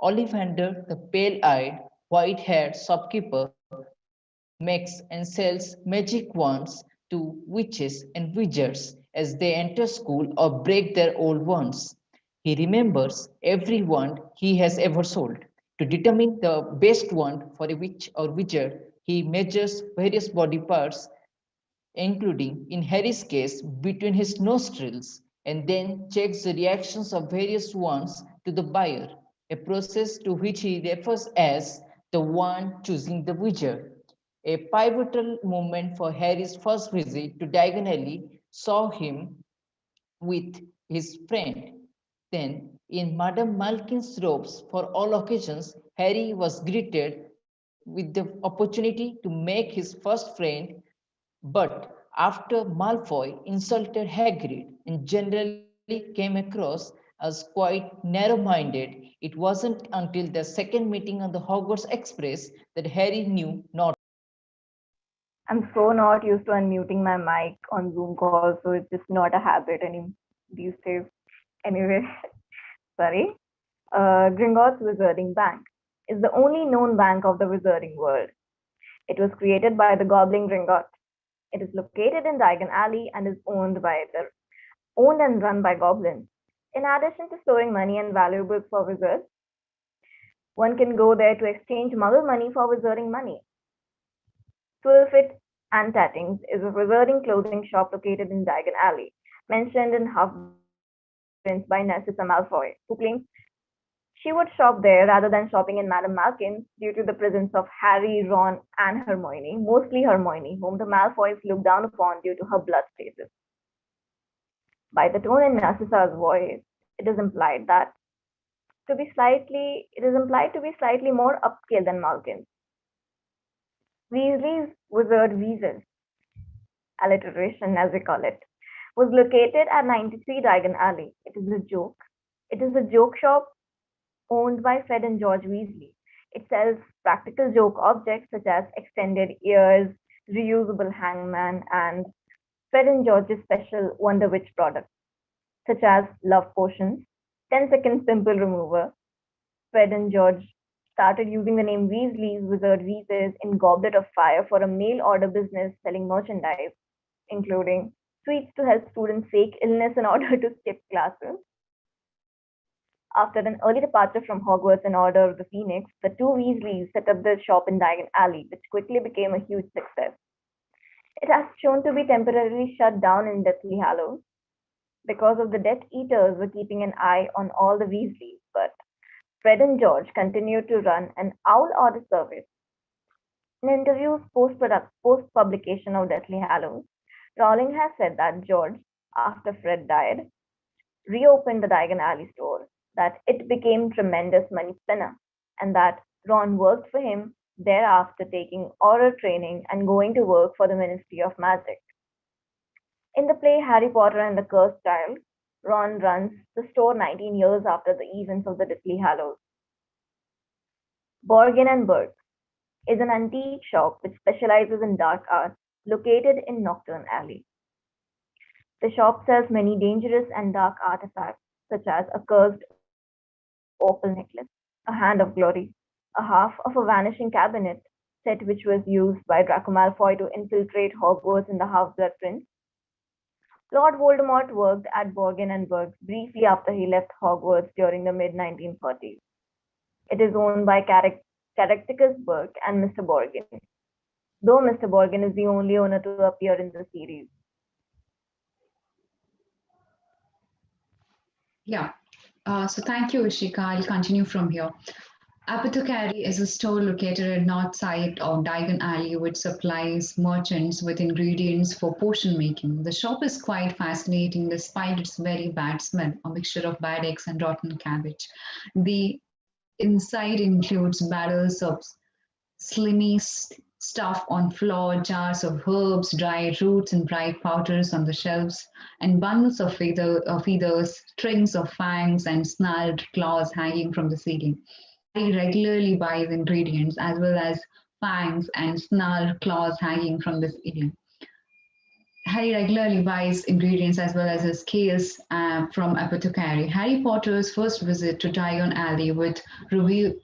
Ollivander, the pale-eyed, white-haired shopkeeper, makes and sells magic wands to witches and wizards as they enter school or break their old ones. He remembers every wand he has ever sold. To determine the best wand for a witch or wizard, he measures various body parts, including, in Harry's case, between his nostrils, and then checks the reactions of various wands to the buyer, a process to which he refers as the wand choosing the wizard. A pivotal moment for Harry's first visit to Diagon Alley saw him with his friend. Then, in Madame Malkin's robes for all occasions, Harry was greeted with the opportunity to make his first friend. But after Malfoy insulted Hagrid and generally came across as quite narrow-minded, it wasn't until their second meeting on the Hogwarts Express that Harry knew not.
I'm so not used to unmuting my mic on Zoom calls, so it's just not a habit any these days. Anyway, sorry. Gringotts Wizarding Bank is the only known bank of the wizarding world. It was created by the Goblin Gringotts. It is located in Diagon Alley and is owned and run by goblins. In addition to storing money and valuables for wizards, one can go there to exchange Muggle money for wizarding money. Twilfit and Tattings is a wizarding clothing shop located in Diagon Alley, mentioned in Half-Prince by Narcissa Malfoy, who claims she would shop there rather than shopping in Madame Malkin's due to the presence of Harry, Ron, and Hermione, mostly Hermione, whom the Malfoys look down upon due to her blood status. By the tone in Narcissa's voice, it is implied to be slightly more upscale than Malkin's. Weasley's Wizard Weasel, alliteration as we call it, was located at 93 Diagon Alley. It is a joke. It is a joke shop owned by Fred and George Weasley. It sells practical joke objects such as extended ears, reusable hangman, and Fred and George's special Wonder Witch products, such as love potions, 10-second pimple remover. Fred and George started using the name Weasley's Wizard Weezes in Goblet of Fire for a mail order business selling merchandise, including sweets to help students fake illness in order to skip classes. After an early departure from Hogwarts in Order of the Phoenix, the two Weasleys set up their shop in Diagon Alley, which quickly became a huge success. It has shown to be temporarily shut down in Deathly Hallows because of the Death Eaters were keeping an eye on all the Weasleys, but Fred and George continued to run an owl order service. In interviews post-publication of Deathly Hallows, Rowling has said that George, after Fred died, reopened the Diagon Alley store, that it became tremendous money spinner, and that Ron worked for him thereafter, taking Auror training and going to work for the Ministry of Magic. In the play Harry Potter and the Cursed Child, Ron runs the store 19 years after the events of the Deathly Hallows. Borgin and Burke is an antique shop which specializes in dark art located in Nocturne Alley. The shop sells many dangerous and dark artifacts such as a cursed opal necklace, a hand of glory, a half of a vanishing cabinet set which was used by Draco Malfoy to infiltrate Hogwarts in the Half-Blood Prince. Lord Voldemort worked at Borgin and Burke's briefly after he left Hogwarts during the mid-1940s. It is owned by Caractacus Burke and Mr. Borgin, though Mr. Borgin is the only owner to appear in the series.
Yeah. So thank you, Ishika. I'll continue from here. Apothecary is a store located at north side of Diagon Alley which supplies merchants with ingredients for potion making. The shop is quite fascinating despite its very bad smell, a mixture of bad eggs and rotten cabbage. The inside includes barrels of slimy stuff on floor, jars of herbs, dried roots, and bright powders on the shelves, and bundles of feathers, strings of fangs, and snarled claws hanging from the ceiling. He regularly buys ingredients as well as fangs and snarled claws hanging from the ceiling. Harry regularly buys ingredients as well as his scales from Apothecary. Harry Potter's first visit to Diagon Alley would reveal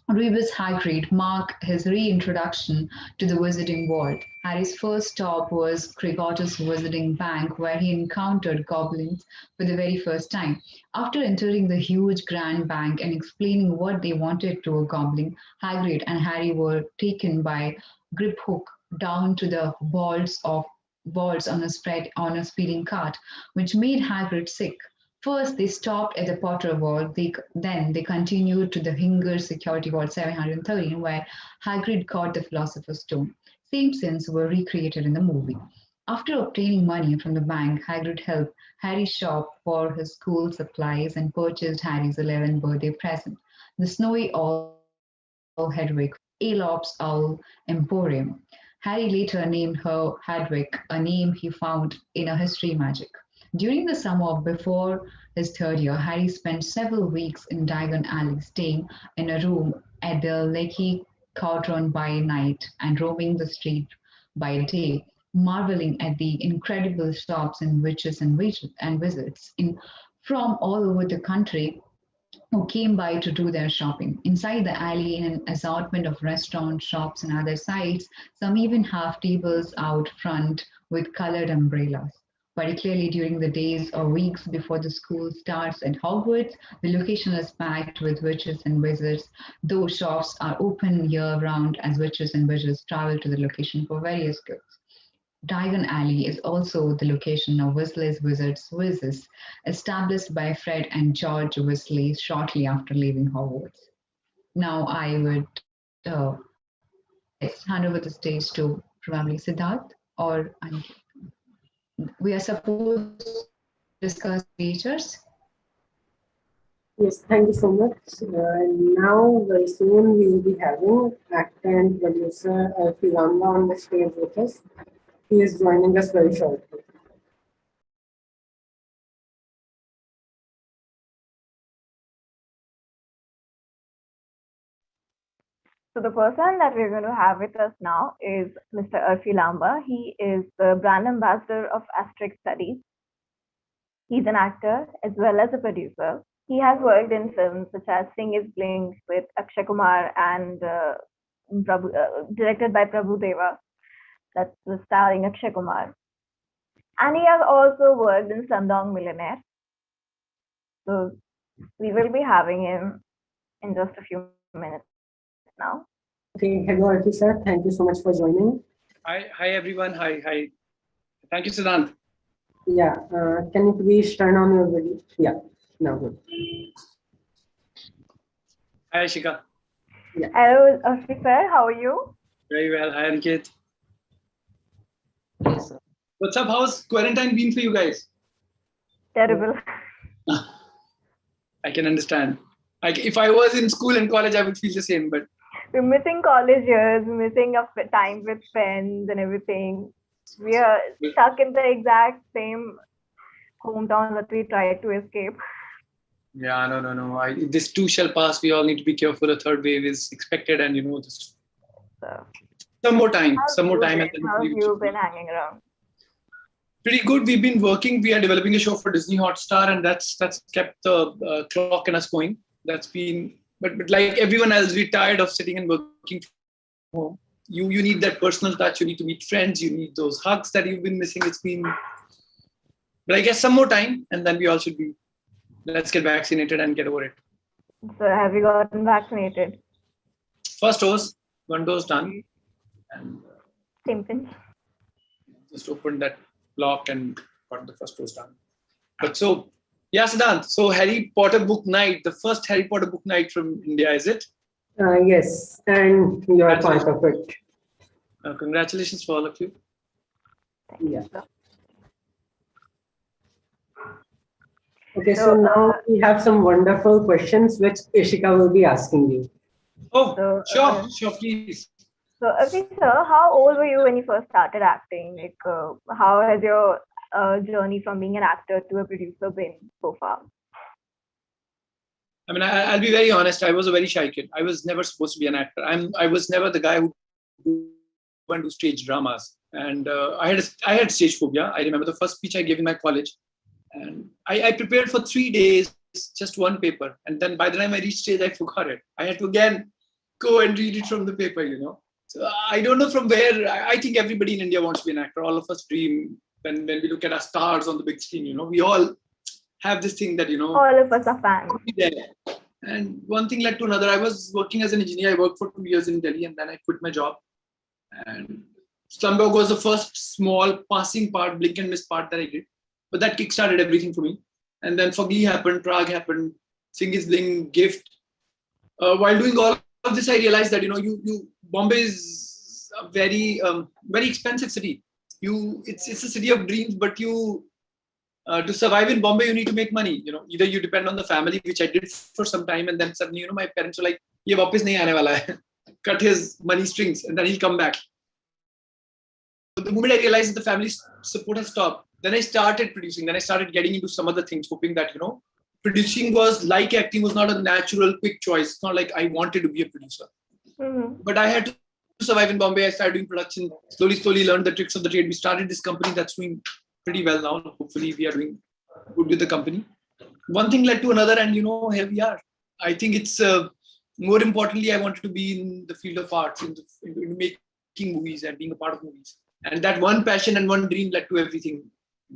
Rebus Hagrid mark his reintroduction to the Wizarding World. Harry's first stop was Gringotts Wizarding Bank, where he encountered goblins for the very first time. After entering the huge grand bank and explaining what they wanted to a goblin, Hagrid and Harry were taken by Griphook down to the vaults on a speeding cart, which made Hagrid sick. First, they stopped at the Potter Vault. Then they continued to the Hinger Security Vault 713, where Hagrid caught the Philosopher's Stone. Same scenes were recreated in the movie. After obtaining money from the bank, Hagrid helped Harry shop for his school supplies and purchased Harry's 11th birthday present, the Snowy Owl Hedwig from Aesop's Owl Emporium. Harry later named her Hedwig, a name he found in a history magic. During the summer before his third year, Harry spent several weeks in Diagon Alley, staying in a room at the Lecky Cauldron by night and roaming the street by day, marveling at the incredible shops and witches and wizards from all over the country who came by to do their shopping. Inside the alley, in an assortment of restaurants, shops, and other sites, some even have tables out front with colored umbrellas. Particularly during the days or weeks before the school starts at Hogwarts, the location is packed with witches and wizards. Those shops are open year round as witches and wizards travel to the location for various goods. Diagon Alley is also the location of Weasley's Wizards Quizzes, established by Fred and George Weasley shortly after leaving Hogwarts. Now I would hand over the stage to probably Siddharth or Aniket. We are supposed to discuss features.
Yes, thank you so much. Now, very soon, we will be having actor and producer Arfi Laamba on the stage with us. He is joining us very shortly.
So the person that we're going to have with us now is Mr. Arfi Laamba. He is the brand ambassador of Asterix Studies. He's an actor as well as a producer. He has worked in films such as Sing is Bling with Akshay Kumar and directed by Prabhu Deva. That's starring Akshay Kumar. And he has also worked in Slumdog Millionaire. So we will be having him in just a few minutes now.
Okay, hello Arfi sir, thank you so much for joining.
Hi everyone, hi. Thank you, Siddhant.
Yeah, can you please turn on your video? Yeah, now good.
Hi Ishika.
Yeah. Hello Arfi sir, how are you?
Very well, hi Aniket.
Yes, sir.
What's up, how's quarantine been for you guys?
Terrible.
I can understand. If I was in school and college, I would feel the same, but
we're missing college years, missing a time with friends and everything. We are stuck in the exact same hometown that we tried to escape.
Yeah, no. This too shall pass. We all need to be careful. A third wave is expected, and just some more time.
How have you been hanging around?
Pretty good. We've been working. We are developing a show for Disney Hotstar, and that's kept the clock in us going. That's been, but like everyone else, we're tired of sitting and working from home. You need that personal touch. You need to meet friends. You need those hugs that you've been missing. It's been, but I guess some more time, and then we all should be. Let's get vaccinated and get over it.
So have you gotten vaccinated?
First dose, 1 dose done, and
same thing.
Just opened that lock and got the first dose done. But so, yeah, Siddhant. So Harry Potter book night, the first Harry Potter book night from India, is it?
Yes, and you are part of it.
Congratulations for all of you.
Yeah. Okay, so now we have some wonderful questions which Ishika will be asking you.
Oh, sure, please.
So, Arfi sir, how old were you when you first started acting? Like, how has your journey from being an actor to a producer been so far?
I mean, I'll be very honest. I was a very shy kid. I was never supposed to be an actor. I was never the guy who went to stage dramas. And I had stage phobia. I remember the first speech I gave in my college. And I prepared for 3 days, just one paper. And then by the time I reached stage, I forgot it. I had to again go and read it from the paper, So I don't know from where. I think everybody in India wants to be an actor. All of us dream when we look at our stars on the big screen. We all have this thing that
All of us are fans.
There. And one thing led to another. I was working as an engineer. I worked for 2 years in Delhi, and then I quit my job. And Slumdog was the first small passing part, blink and miss part that I did. But that kickstarted everything for me. And then Fugly happened, Prague happened, Sing is Bling, Gift. While doing all of this, I realized that Bombay is a very very expensive city. It's a city of dreams, but to survive in Bombay, you need to make money. Either you depend on the family, which I did for some time, and then suddenly, my parents were like, "Ye वापस नहीं आने वाला hai." Cut his money strings, and then he'll come back. But the moment I realized that the family support has stopped, then I started producing. Then I started getting into some other things, hoping that producing was like acting was not a natural, quick choice. It's not like I wanted to be a producer, but I had to survive in Bombay. I started doing production. Slowly learned the tricks of the trade. We started this company that's doing pretty well now. Hopefully we are doing good with the company. One thing led to another, and here we are. I think it's more importantly, I wanted to be in the field of arts, in making movies and being a part of movies. And that one passion and one dream led to everything.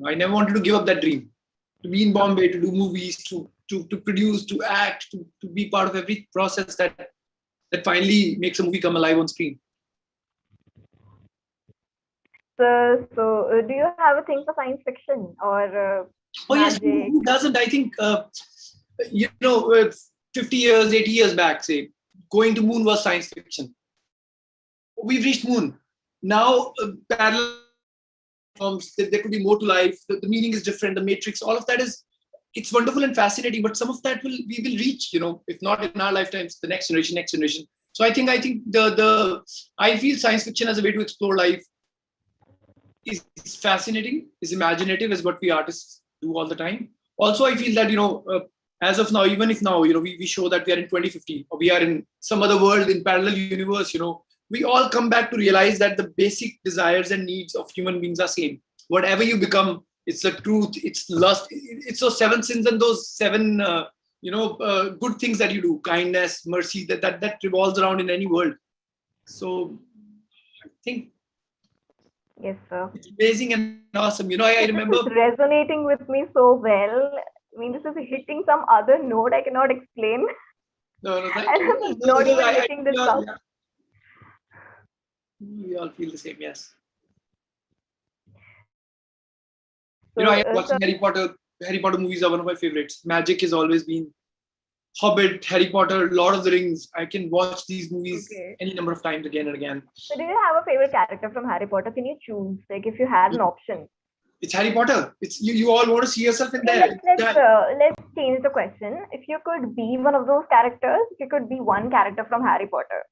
I never wanted to give up that dream. To be in Bombay, to do movies, to produce, to act, to be part of every process that finally makes a movie come alive on screen.
So do you have a thing for science fiction or
yes, who doesn't? I think 50 years, 80 years back, say, going to moon was science fiction. We've reached moon. Now, parallel forms, there could be more to life. The meaning is different. The matrix, all of that it's wonderful and fascinating. But some of that we will reach, if not in our lifetimes, the next generation. So I think I feel science fiction as a way to explore life is fascinating, is imaginative, is what we artists do all the time. Also, I feel that as of now, even if now we show that we are in 2050 or we are in some other world in parallel universe, we all come back to realize that the basic desires and needs of human beings are same. Whatever you become, it's the truth, it's lust, it's those 7 sins and those 7 good things that you do, kindness, mercy, that revolves around in any world. So I think
yes, sir,
it's amazing and awesome. I remember
it's resonating with me so well. I mean, this is hitting some other note I cannot explain.
No,
I'm not even hitting this up.
Yeah. We all feel the same, yes. I am watching Harry Potter. Harry Potter movies are one of my favorites. Magic has always been Hobbit, Harry Potter, Lord of the Rings. I can watch these movies any number of times again and again.
So do you have a favorite character from Harry Potter? Can you choose? Like if you had an option.
It's Harry Potter. It's you all want to see yourself in there.
Let's change the question. If you could be one of those characters, if you could be one character from Harry Potter,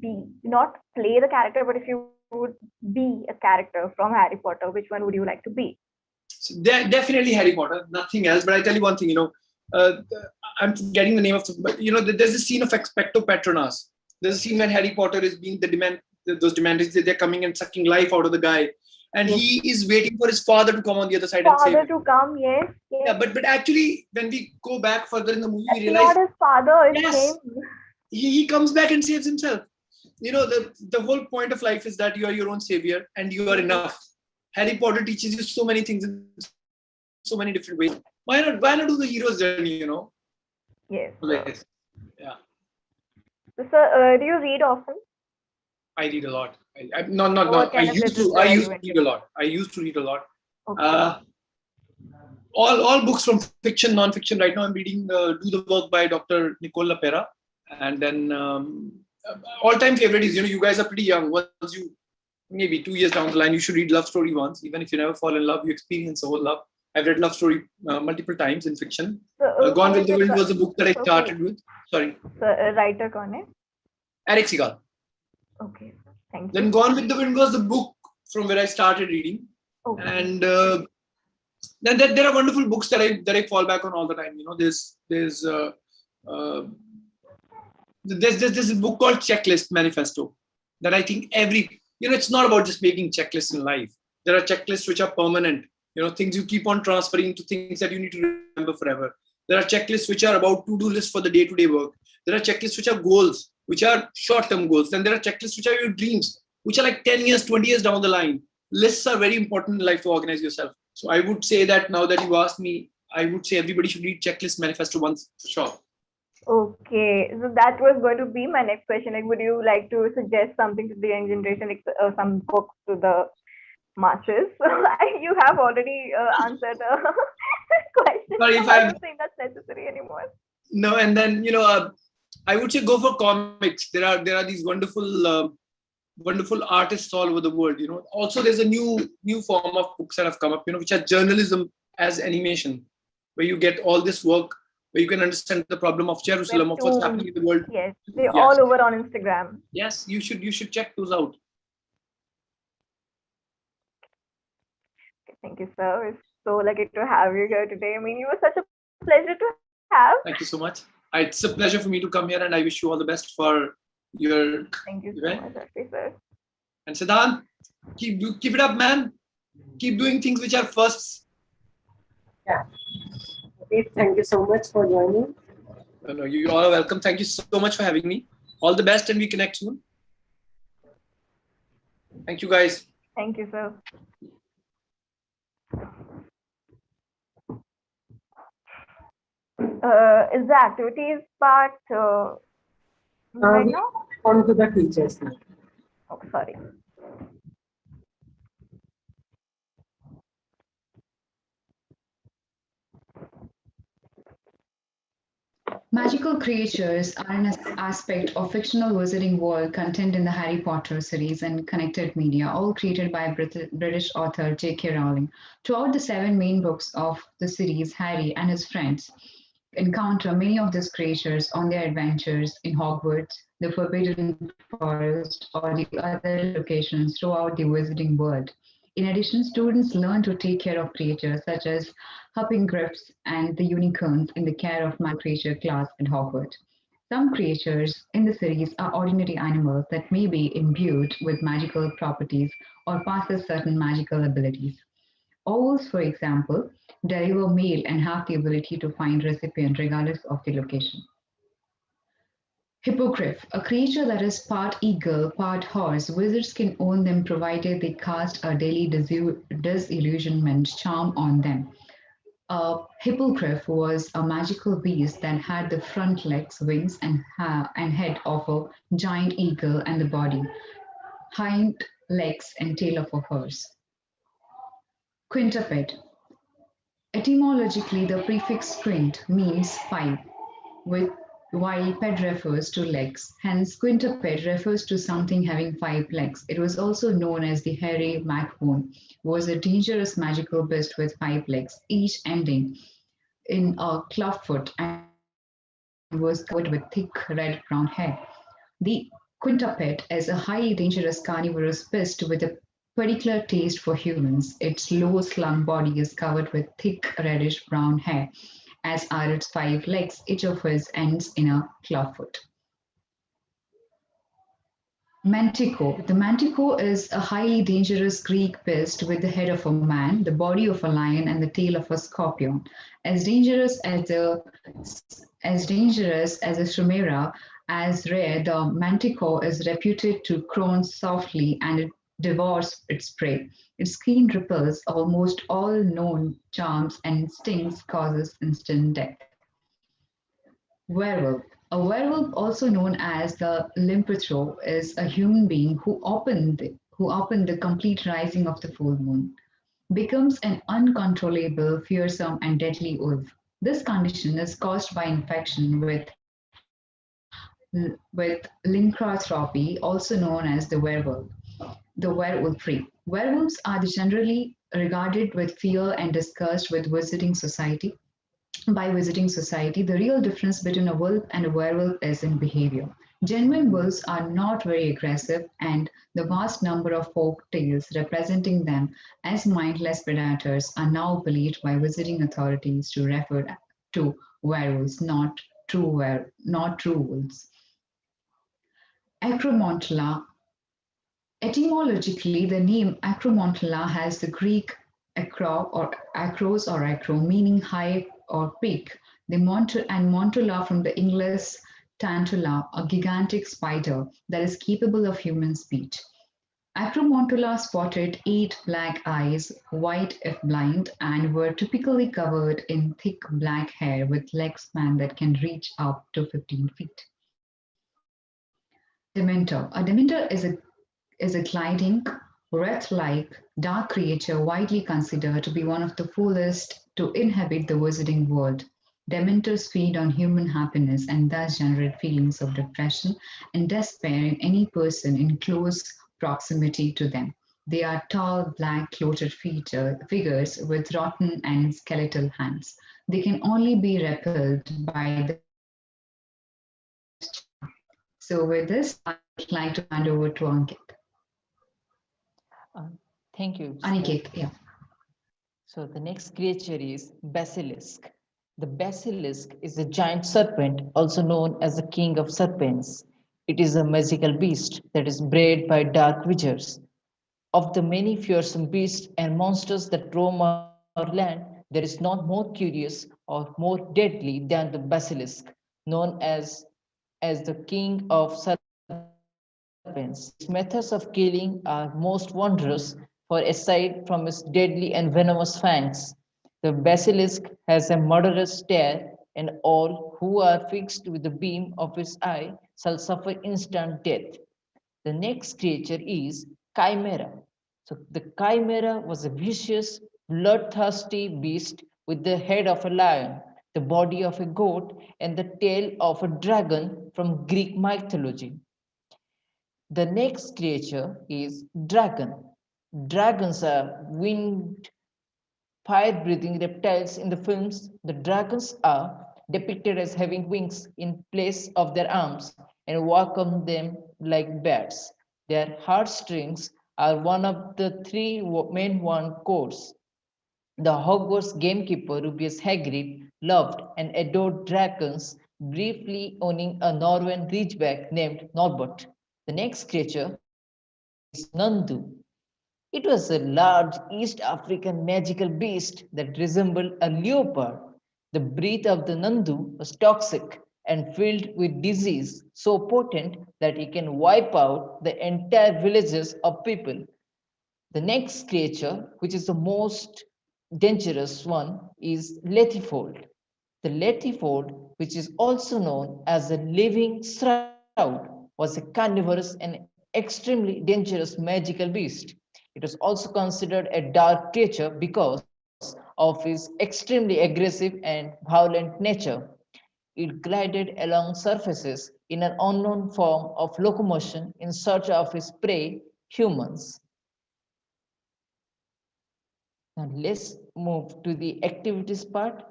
be, not play the character, but if you would be a character from Harry Potter, which one would you like to be?
So definitely Harry Potter, nothing else. But I tell you one thing, I'm getting the name of but there's a scene of Expecto Patronus. There's a scene when Harry Potter is being those demands, they're coming and sucking life out of the guy. And he is waiting for his father to come on the other side and save him.
Father to come, yes.
Yeah, but actually, when we go back further in the movie, we
realize not his father,
it's him. He comes back and saves himself. The whole point of life is that you are your own savior and you are enough. Harry Potter teaches you so many things in so many different ways. Why not do the hero's journey?
Yes.
Yeah.
So, do you read often?
I read a lot. I used to read a lot. I used to read a lot. Okay. All books from fiction, non-fiction. Right now, I'm reading Do the Work by Dr. Nicole LaPera. And then all-time favorite is, you guys are pretty young. Once you, maybe 2 years down the line, you should read Love Story once. Even if you never fall in love, you experience the whole love. I've read Love Story multiple times in fiction. Gone with the Wind was a book that I started with. Sorry.
So, writer kaun hai?
Eric Segal.
Okay, thank you.
Then Gone with the Wind was the book from where I started reading. Okay. And then there are wonderful books that I fall back on all the time. There's this book called Checklist Manifesto that I think it's not about just making checklists in life. There are checklists which are permanent, things you keep on transferring to things that you need to remember forever. There are checklists which are about to-do lists for the day-to-day work. There are checklists which are goals which are short-term goals. Then there are checklists, which are your dreams, which are like 10 years, 20 years down the line. Lists are very important in life to organize yourself. So I would say that now that you asked me, I would say everybody should read Checklist Manifesto once for sure.
Okay, so that was going to be my next question. Like, would you like to suggest something to the young generation, like some books to the masses? You have already answered the question.
Sorry if
I
I
don't think that's necessary anymore.
no, and then I would say go for comics. There are these wonderful wonderful artists all over the world. Also there's a new form of books that have come up. Which are journalism as animation, where you get all this work, where you can understand the problem of Jerusalem, of what's happening in the world.
Yes, they're all over on Instagram.
Yes, you should check those out.
Thank you, sir. It's so lucky to have you here today. I mean, you were such a pleasure to have.
Thank you so much. It's a pleasure for me to come here, and I wish you all the best for your
Thank you
event.
so much, Arfi, sir.
And Siddhant, keep it up, man. Keep doing things which are firsts.
Yeah. Okay, thank you so much for joining.
No, you all are welcome. Thank you so much for having me. All the best, and we connect soon. Thank you, guys.
Thank you, sir. Is the activities part right now?
On to the teachers now.
Oh, sorry.
Magical creatures are an aspect of fictional wizarding world contained in the Harry Potter series and connected media, all created by British author J.K. Rowling. Throughout the 7 main books of the series, Harry and his friends encounter many of these creatures on their adventures in Hogwarts, the Forbidden Forest, or the other locations throughout the wizarding world. In addition, students learn to take care of creatures such as hippogriffs and the unicorns in the care of my creature class at Hogwarts. Some creatures in the series are ordinary animals that may be imbued with magical properties or possess certain magical abilities. Owls, for example, deliver mail and have the ability to find recipient regardless of the location. Hippogriff, a creature that is part eagle, part horse. Wizards can own them provided they cast a daily disillusionment charm on them. A hippogriff was a magical beast that had the front legs, wings, and head of a giant eagle and the body, hind legs, and tail of a horse. Quintuped. Etymologically, the prefix quint means 5, while ped refers to legs. Hence, quintuped refers to something having 5 legs. It was also known as the hairy macbone, was a dangerous magical beast with 5 legs, each ending in a clubfoot and was covered with thick red-brown hair. The quintuped is a highly dangerous carnivorous beast with a particular taste for humans. Its low slung body is covered with thick reddish-brown hair, as are its 5 legs, each of which ends in a clawfoot. Manticore. The manticore is a highly dangerous Greek beast with the head of a man, the body of a lion, and the tail of a scorpion. As dangerous as a chimera, as rare, the manticore is reputed to croon softly and it devours its prey. Its skin repels almost all known charms and stings causes instant death. Werewolf. A werewolf, also known as the lymphothro, is a human being who upon the complete rising of the full moon becomes an uncontrollable, fearsome, and deadly wolf. This condition is caused by infection with lycanthropy, also known as the werewolfry. Werewolves are generally regarded with fear and disgust by visiting society. The real difference between a wolf and a werewolf is in behavior. Genuine wolves are not very aggressive, and the vast number of folk tales representing them as mindless predators are now believed by visiting authorities to refer to werewolves, not true wolves. Acromontula. Etymologically, the name Acromontula has the Greek acro or acros or acro, meaning high or peak, and montula from the English tarantula, a gigantic spider that is capable of human speech. Acromontula spotted 8 black eyes, white if blind, and were typically covered in thick black hair with leg span that can reach up to 15 feet. Dementor. A dementor is a gliding, wraith-like, dark creature widely considered to be one of the foulest to inhabit the wizarding world. Dementors feed on human happiness and thus generate feelings of depression and despair in any person in close proximity to them. They are tall, black, clothed figures with rotten and skeletal hands. They can only be repelled by the charm. So, with this, I would like to hand over to Ankit.
Thank you, Ipsita.
Aniket, yeah.
So the next creature is basilisk. The basilisk is a giant serpent, also known as the king of serpents. It is a magical beast that is bred by dark wizards. Of the many fearsome beasts and monsters that roam our land, there is none more curious or more deadly than the basilisk, known as the king of serpents. Its methods of killing are most wondrous, for aside from its deadly and venomous fangs, the basilisk has a murderous stare, and all who are fixed with the beam of its eye shall suffer instant death. The next creature is Chimera. So the Chimera was a vicious, bloodthirsty beast with the head of a lion, the body of a goat, and the tail of a dragon from Greek mythology. The next creature is dragon. Dragons are winged, fire-breathing reptiles in the films. The dragons are depicted as having wings in place of their arms and walk on them like bats. Their heartstrings are one of the three main one cores. The Hogwarts gamekeeper Rubius Hagrid loved and adored dragons, briefly owning a Norwen ridgeback named Norbert. The next creature is Nandu. It was a large East African magical beast that resembled a leopard. The breath of the Nandu was toxic and filled with disease so potent that it can wipe out the entire villages of people. The next creature, which is the most dangerous one, is Lethifold. The Lethifold, which is also known as the living shroud, was a carnivorous and extremely dangerous magical beast. It was also considered a dark creature because of its extremely aggressive and violent nature. It glided along surfaces in an unknown form of locomotion in search of its prey, humans. Now let's move to the activities part.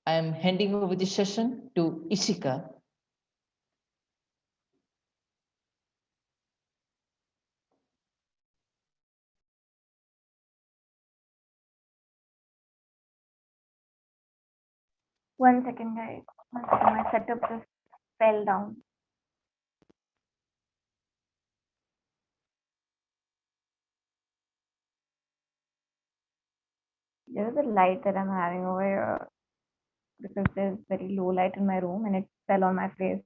I am handing over the session to Ishika.
One second, guys. One second, my setup just fell down. There is a light that I'm having over here because there's very low light in my room and it fell on my face.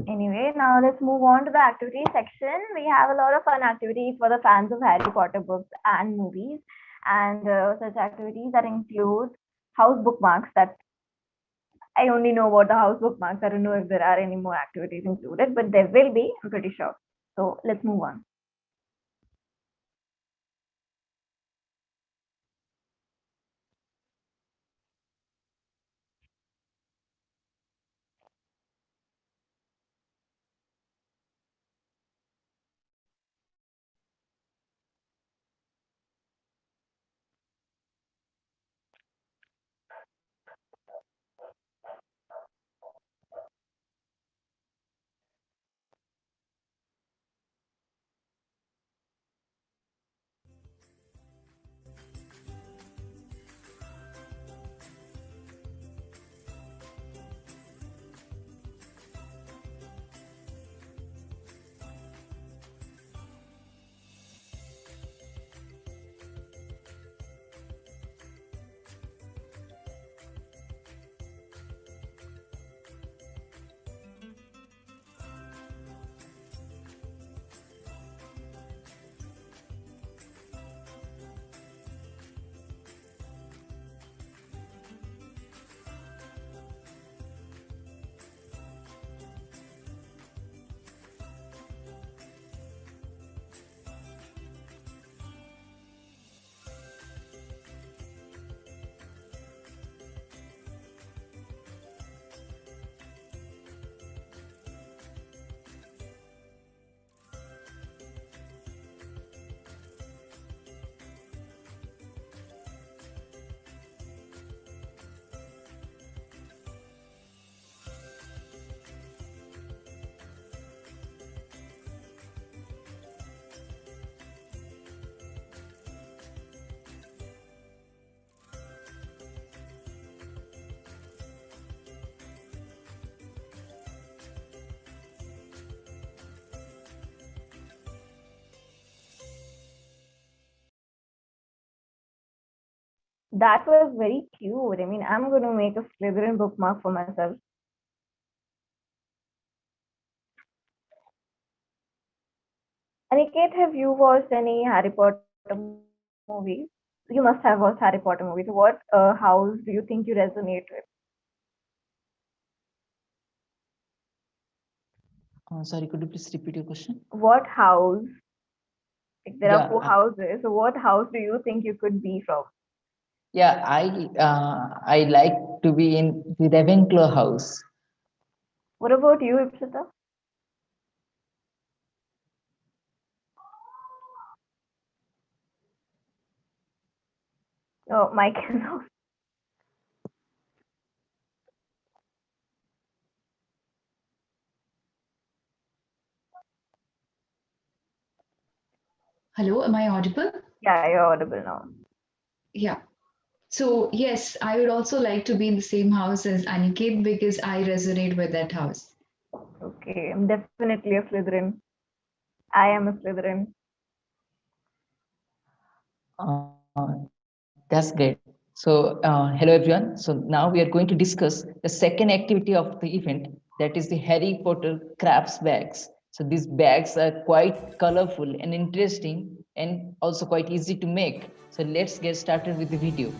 Anyway, now let's move on to the activity section. We have a lot of fun activities for the fans of Harry Potter books and movies, and such activities that include house bookmarks. That I only know about the house bookmarks. I don't know if there are any more activities included, but there will be, I'm pretty sure. So let's move on. That was very cute. I mean, I'm going to make a Slytherin bookmark for myself. Aniket, have you watched any Harry Potter movies? You must have watched Harry Potter movies. What house do you think you resonate with?
Sorry, could you please repeat your question?
What house? Like, there are
Yeah,
4 houses. So, what house do you think you could be from?
yeah, I like to be in the Ravenclaw house.
What about you, Ipsita? Oh, Mike is off.
Hello, am I audible?
Yeah, you're audible now.
Yeah. So, yes, I would also like to be in the same house as Aniket because I resonate with that house.
Okay, I'm definitely a Slytherin. I am a Slytherin.
That's great. So, hello everyone. So now we are going to discuss the second activity of the event, that is the Harry Potter crafts bags. So these bags are quite colorful and interesting and also quite easy to make. So let's get started with the video.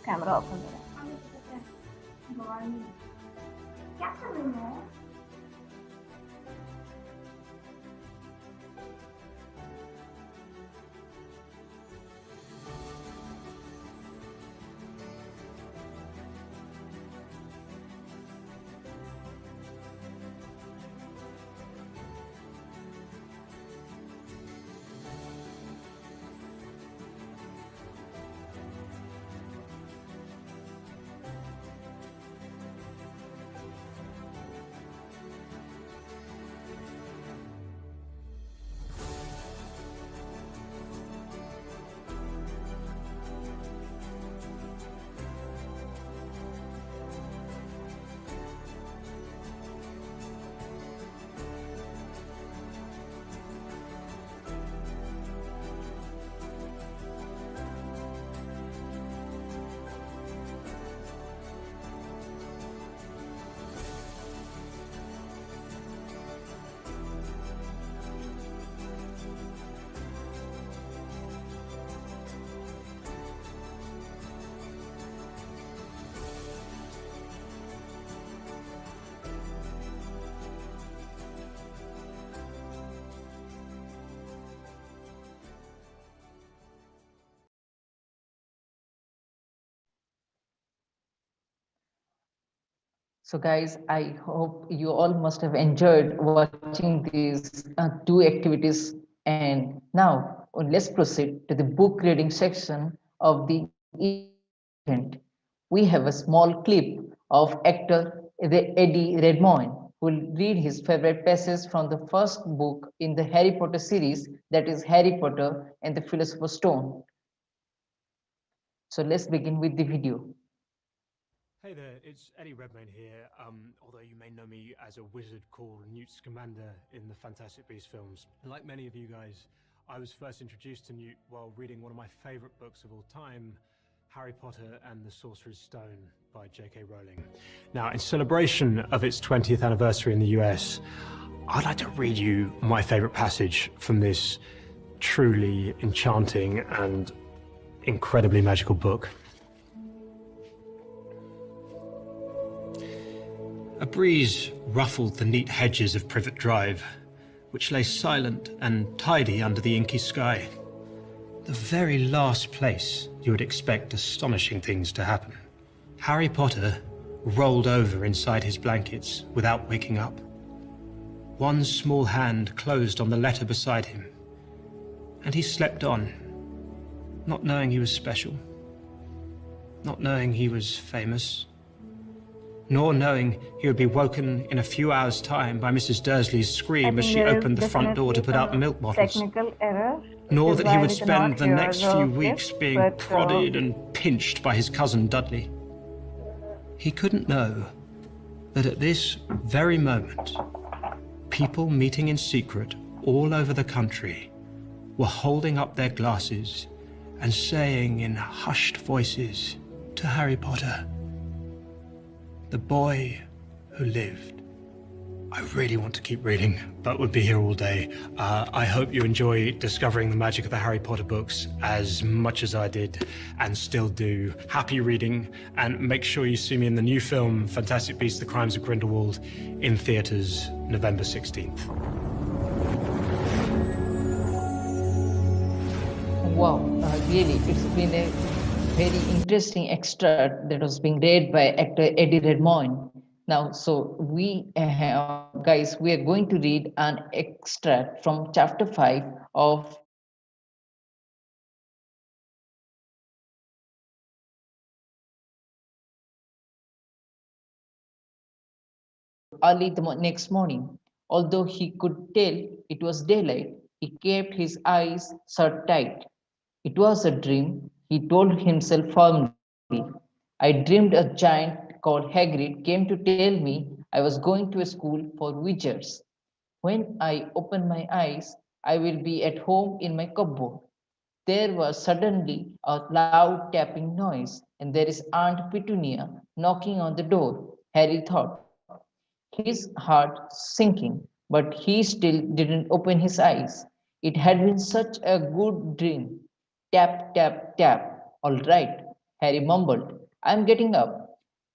Camera open.
So guys, I hope you all must have enjoyed watching these two activities. And now let's proceed to the book reading section of the event. We have a small clip of actor Eddie Redmayne who will read his favorite passage from the first book in the Harry Potter series, that is Harry Potter and the Philosopher's Stone. So let's begin with the video.
Hey there, it's Eddie Redmayne here, although you may know me as a wizard called Newt Scamander in the Fantastic Beasts films. Like many of you guys, I was first introduced to Newt while reading one of my favourite books of all time, Harry Potter and the Sorcerer's Stone by J.K. Rowling. Now, in celebration of its 20th anniversary in the US, I'd like to read you my favourite passage from this truly enchanting and incredibly magical book. A breeze ruffled the neat hedges of Privet Drive, which lay silent and tidy under the inky sky. The very last place you would expect astonishing things to happen. Harry Potter rolled over inside his blankets without waking up. One small hand closed on the letter beside him, and he slept on, not knowing he was special, not knowing he was famous, nor knowing he would be woken in a few hours' time by Mrs. Dursley's scream as she opened the front door to put out milk bottles,
technical error,
nor that he would spend the next few
the
weeks being
but,
prodded and pinched by his cousin Dudley. He couldn't know that at this very moment, people meeting in secret all over the country were holding up their glasses and saying in hushed voices to Harry Potter, "The boy who lived." I really want to keep reading, but would be here all day. I hope you enjoy discovering the magic of the Harry Potter books as much as I did and still do. Happy reading, and make sure you see me in the new film, Fantastic Beasts: The Crimes of Grindelwald, in theatres November 16th.
Wow, really, it's been a very interesting extract that was being read by actor Eddie Redmayne. Now, so guys, we are going to read an extract from chapter 5 of early the next morning. Although he could tell it was daylight, he kept his eyes shut tight. It was a dream, he told himself firmly. I dreamed a giant called Hagrid came to tell me I was going to a school for wizards. When I open my eyes, I will be at home in my cupboard. There was suddenly a loud tapping noise, and there is Aunt Petunia knocking on the door, Harry thought. His heart sinking, but he still didn't open his eyes. It had been such a good dream. Tap, tap, tap. All right, Harry mumbled. I'm getting up.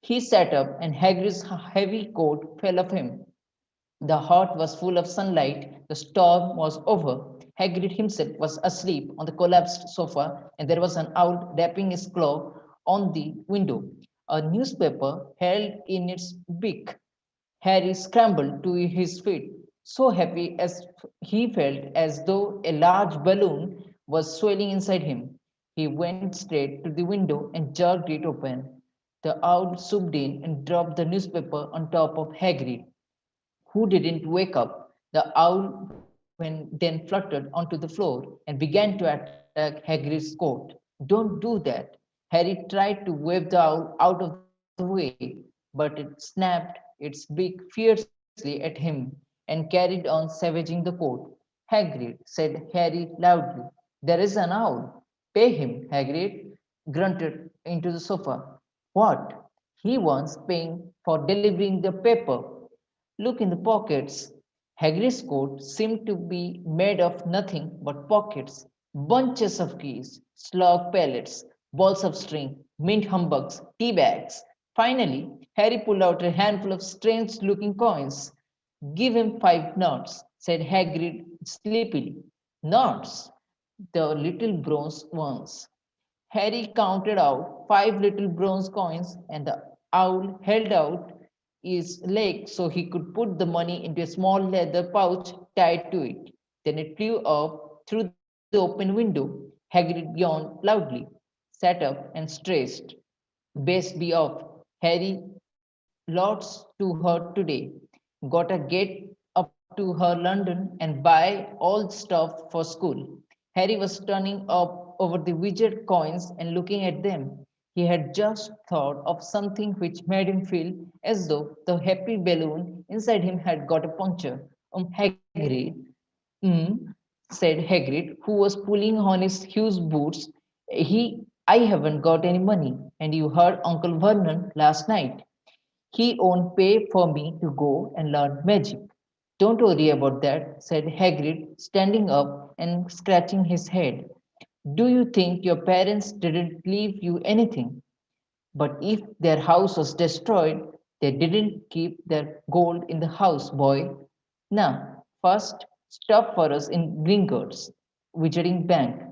He sat up, and Hagrid's heavy coat fell off him. The hut was full of sunlight. The storm was over. Hagrid himself was asleep on the collapsed sofa, and there was an owl rapping his claw on the window. A newspaper held in its beak. Harry scrambled to his feet, so happy as he felt as though a large balloon was swelling inside him. He went straight to the window and jerked it open. The owl swooped in and dropped the newspaper on top of Hagrid, who didn't wake up. The owl then fluttered onto the floor and began to attack Hagrid's coat. Don't do that. Harry tried to wave the owl out of the way, but it snapped its beak fiercely at him and carried on savaging the coat. Hagrid, said Harry loudly, there is an owl. Pay him, Hagrid grunted into the sofa. What? He wants paying for delivering the paper. Look in the pockets. Hagrid's coat seemed to be made of nothing but pockets, bunches of keys, slog pellets, balls of string, mint humbugs, tea bags. Finally, Harry pulled out a handful of strange-looking coins. Give him 5 knots, said Hagrid sleepily. Knots? The little bronze ones. Harry counted out 5 little bronze coins, and the owl held out his leg so he could put the money into a small leather pouch tied to it. Then it flew up through the open window. Hagrid yawned loudly, sat up, and stretched. Best be off. Harry, lots to her today. Gotta get up to her London and buy all stuff for school. Harry was turning up over the widget coins and looking at them. He had just thought of something which made him feel as though the happy balloon inside him had got a puncture. Hagrid, said Hagrid, who was pulling on his huge boots. I haven't got any money, and you heard Uncle Vernon last night. He won't pay for me to go and learn magic. Don't worry about that, said Hagrid, standing up and scratching his head. Do you think your parents didn't leave you anything? But if their house was destroyed, they didn't keep their gold in the house, boy. Now, first, stop for us in Gringotts, Wizarding Bank.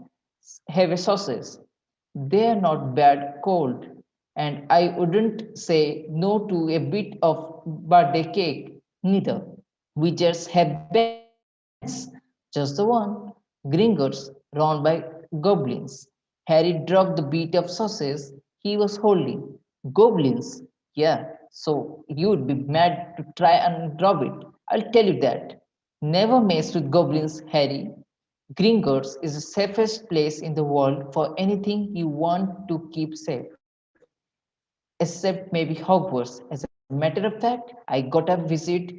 Have a sausage. They're not bad cold, and I wouldn't say no to a bit of birthday cake, neither. We just have banks, just the one. Gringotts, run by goblins. Harry dropped the bit of sausage he was holding. Goblins? Yeah, so you'd be mad to try and rob it. I'll tell you that. Never mess with goblins, Harry. Gringotts is the safest place in the world for anything you want to keep safe. Except maybe Hogwarts. As a matter of fact, I gotta visit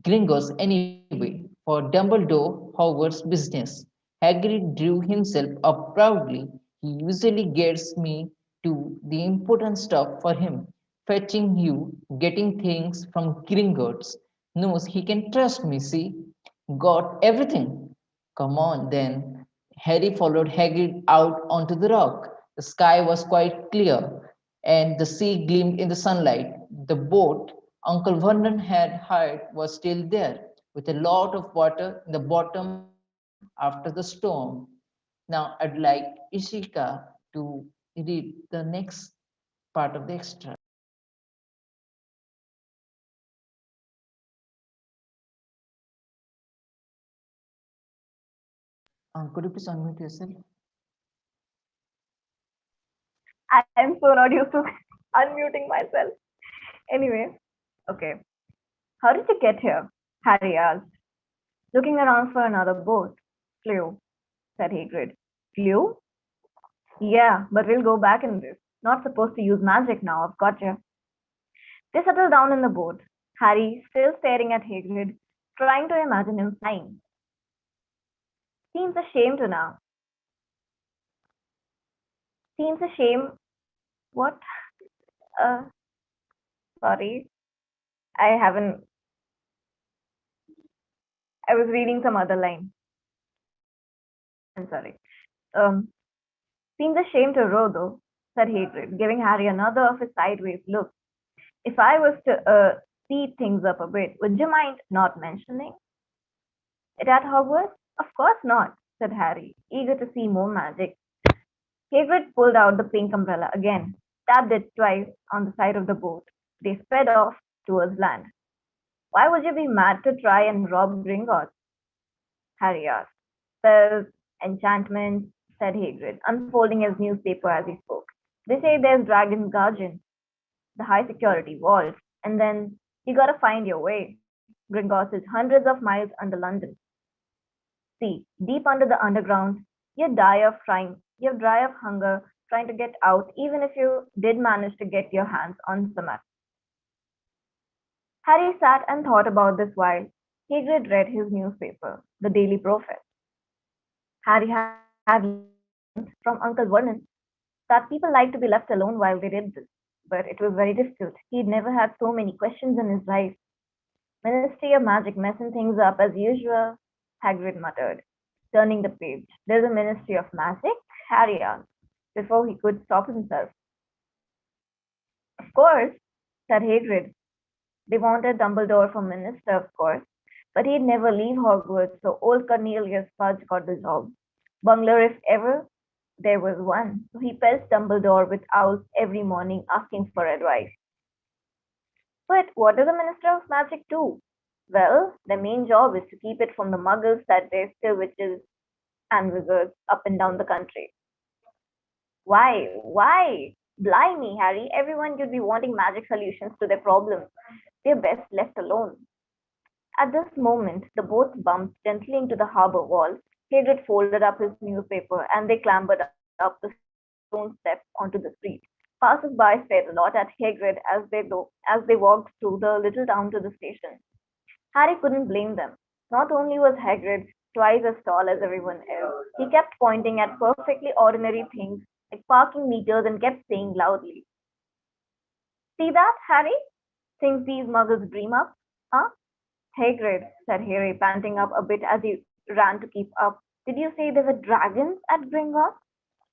Gringos anyway for Dumbledore Hogwarts business. Hagrid drew himself up proudly. He usually gets me to the important stuff for him. Fetching you, getting things from Gringotts. Knows he can trust me, see? Got everything. Come on then. Harry followed Hagrid out onto the rock. The sky was quite clear, and the sea gleamed in the sunlight. The boat Uncle Vernon had hired was still there, with a lot of water in the bottom after the storm. Now I'd like Ishika to read the next part of the extra. Could you please unmute yourself?
I'm so not used to unmuting myself. Anyway, okay. How did you get here? Harry asked, looking around for another boat. Flew, said Hagrid. Flew? Yeah, but we'll go back in this. Not supposed to use magic now, I've got you. They settled down in the boat, Harry still staring at Hagrid, trying to imagine him flying. Seems a shame to now. Seems a shame. What? Uh, sorry. I haven't. I was reading some other line. I'm sorry. Um, Seems a shame to row, though, said Hagrid, giving Harry another of his sideways look. If I was to speed things up a bit, would you mind not mentioning it at Hogwarts? Of course not, said Harry, eager to see more magic. Hagrid pulled out the pink umbrella again, tapped it twice on the side of the boat. They sped off towards land. Why would you be mad to try and rob Gringotts? Harry asked. Spells, enchantments, said Hagrid, unfolding his newspaper as he spoke. They say there's Dragon's Guardian, the high security vault, and then you gotta find your way. Gringotts is hundreds of miles under London. See, deep under the underground, you'd die of hunger trying to get out, even if you did manage to get your hands on some. Harry sat and thought about this while Hagrid read his newspaper, the Daily Prophet. Harry had learned from Uncle Vernon that people like to be left alone while they did this, but it was very difficult. He'd never had so many questions in his life. Ministry of Magic messing things up as usual, Hagrid muttered, turning the page. There's a Ministry of Magic? Harry asked, before he could stop himself. Of course, said Hagrid. They wanted Dumbledore for minister, of course, but he'd never leave Hogwarts, so old Cornelius Fudge got the job. Bungler if ever there was one, so he pelts Dumbledore with owls every morning asking for advice. But what does the Minister of Magic do? Well, their main job is to keep it from the muggles that there's still witches and wizards up and down the country. Why? Why? Blimey, Harry, everyone you'd be wanting magic solutions to their problems. They're best left alone. At this moment, the boat bumped gently into the harbor wall. Hagrid folded up his newspaper and they clambered up the stone steps onto the street. Passers-by stared a lot at Hagrid as they walked through the little town to the station. Harry couldn't blame them. Not only was Hagrid twice as tall as everyone else, he kept pointing at perfectly ordinary things like parking meters and kept saying loudly, "See that, Harry? Things these muggles dream up? Huh? Hagrid, said Harry, panting up a bit as he ran to keep up. Did you say there were dragons at Gringotts?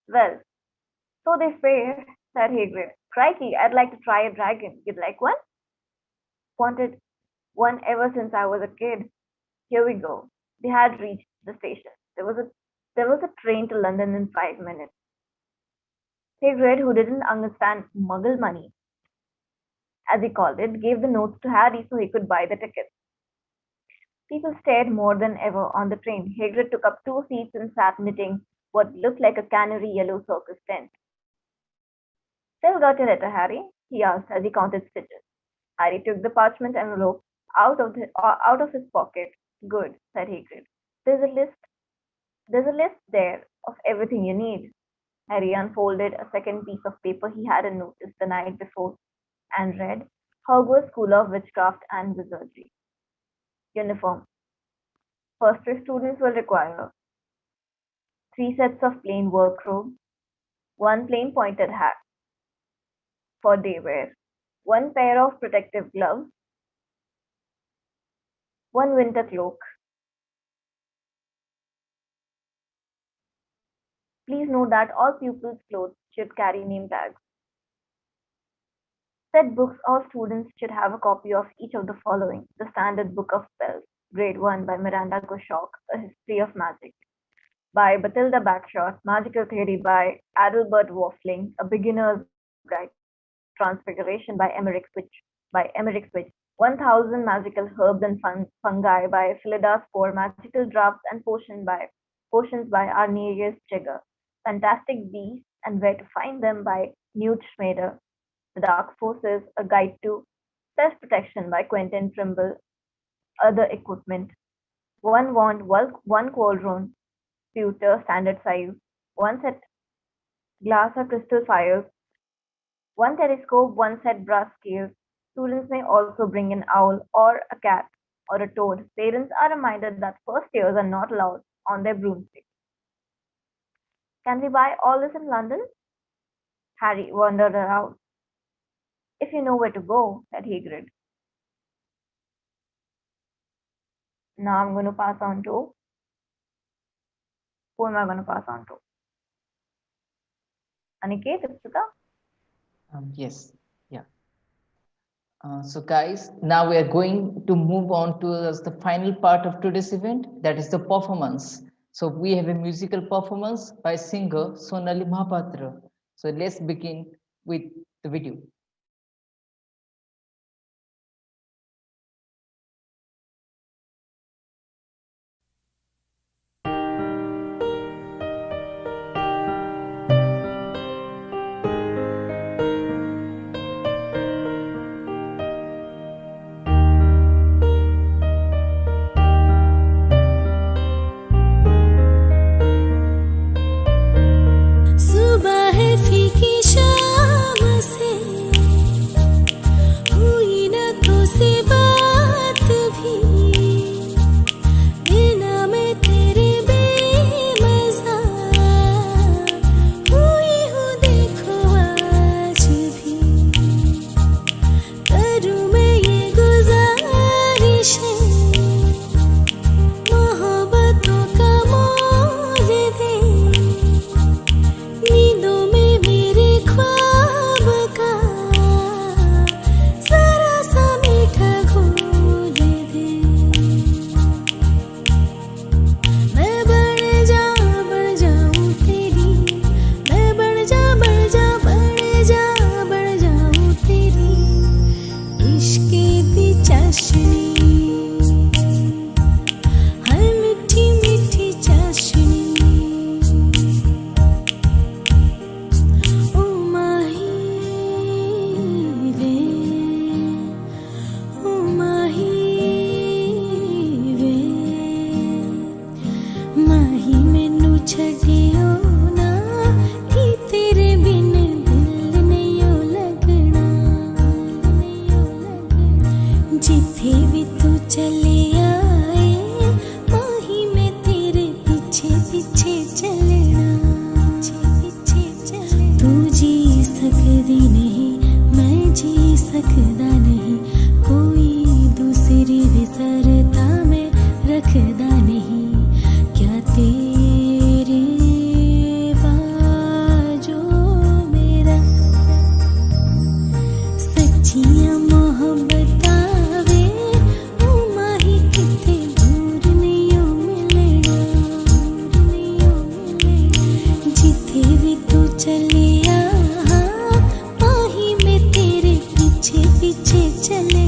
Well, so they say, said Hagrid. Crikey, I'd like to try a dragon. You'd like one? Wanted one ever since I was a kid. Here we go. They had reached the station. There was a train to London in 5 minutes. Hagrid, who didn't understand Muggle money, as he called it, gave the notes to Harry so he could buy the tickets. People stared more than ever on the train. Hagrid took up 2 seats and sat knitting what looked like a canary yellow circus tent. Still got your letter, Harry? He asked as he counted stitches. Harry took the parchment envelope out of his pocket. Good, said Hagrid. There's a list there of everything you need. Harry unfolded a second piece of paper he hadn't noticed the night before and read Hogwarts School of Witchcraft and Wizardry. Uniform. First year students will require 3 sets of plain work robes, 1 plain pointed hat for day wear, 1 pair of protective gloves, 1 winter cloak. Please note that all pupils' clothes should carry name tags. Set books, all students should have a copy of each of the following: The Standard Book of Spells, Grade 1 by Miranda Goshawk, A History of Magic, by Bathilda Bagshot, Magical Theory by Adalbert Waffling, A Beginner's Guide, Transfiguration by Emmerich Switch, 1000 Magical Herbs and Fungi by Phillida Spore, Magical Drafts and Potions by Arnerius Jigger, Fantastic Beasts and Where to Find Them by Newt Schmader, The Dark Forces, A Guide to Self-Protection by Quentin Trimble, Other Equipment, 1 wand, 1 cauldron, pewter standard size, 1 set glass or crystal phials, 1 telescope, 1 set brass scales. Students may also bring an owl or a cat or a toad. Parents are reminded that first years are not allowed on their broomsticks. Can we buy all this in London? Harry wandered around. If you know where to go, said Hagrid. Now I'm going to pass on to. Who am I going to pass on to? Aniket, Ipsita?
Yes, yeah. So guys, now we are going to move on to the final part of today's event, that is the performance. So we have a musical performance by singer Sonali Mohapatra. So let's begin with the video.
सुबह फीकी शाम से नहीं क्या तेरे बाजो मेरा सच्चियां मोहब्बत आवे ओ माही किते दूर नहीं मिलना जिथे भी तू चलिया माही में तेरे पीछे पीछे चलना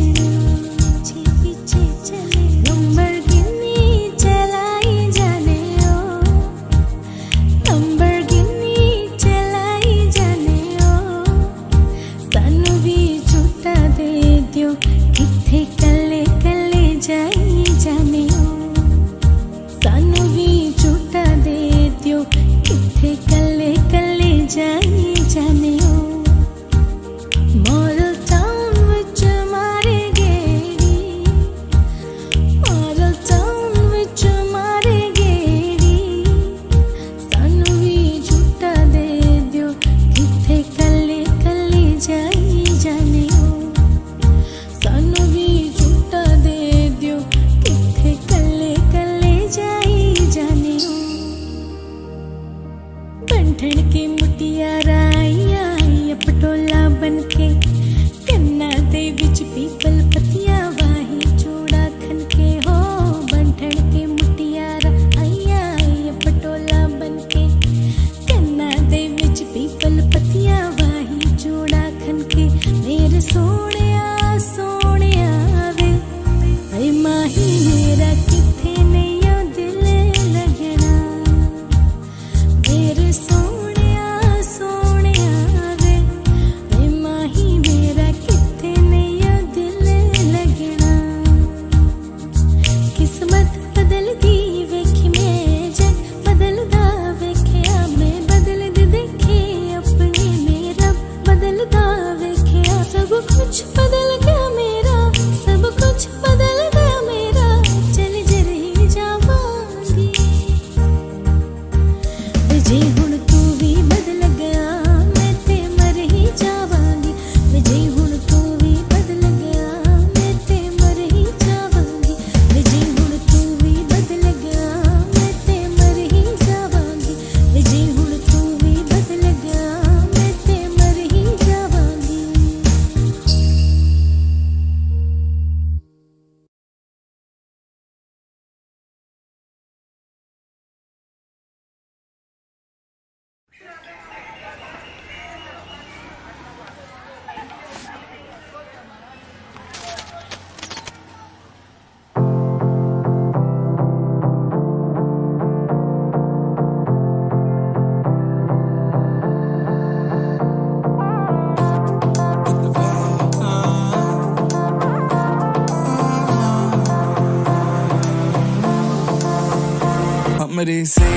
हमरी से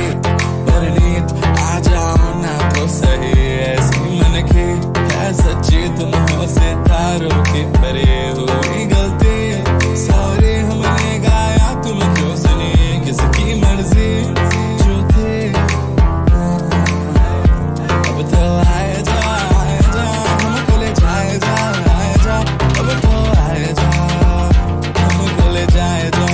परनीत आ जाओ ना तो सही ऐसी मन के है सच्ची तुम हो सितारों की परे हुई गलती सॉरी हमने गाया तुम क्यों सुनी किसकी मर्जी जो थे अब तो आए जा हमको ले जाए जा अब तो आए जा हमको ले जाए जा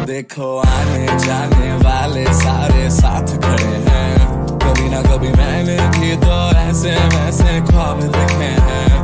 देखो आने जाने वाले सारे साथ खड़े हैं कभी ना कभी मैंने भी तो ऐसे वैसे ख्वाब देखे हैं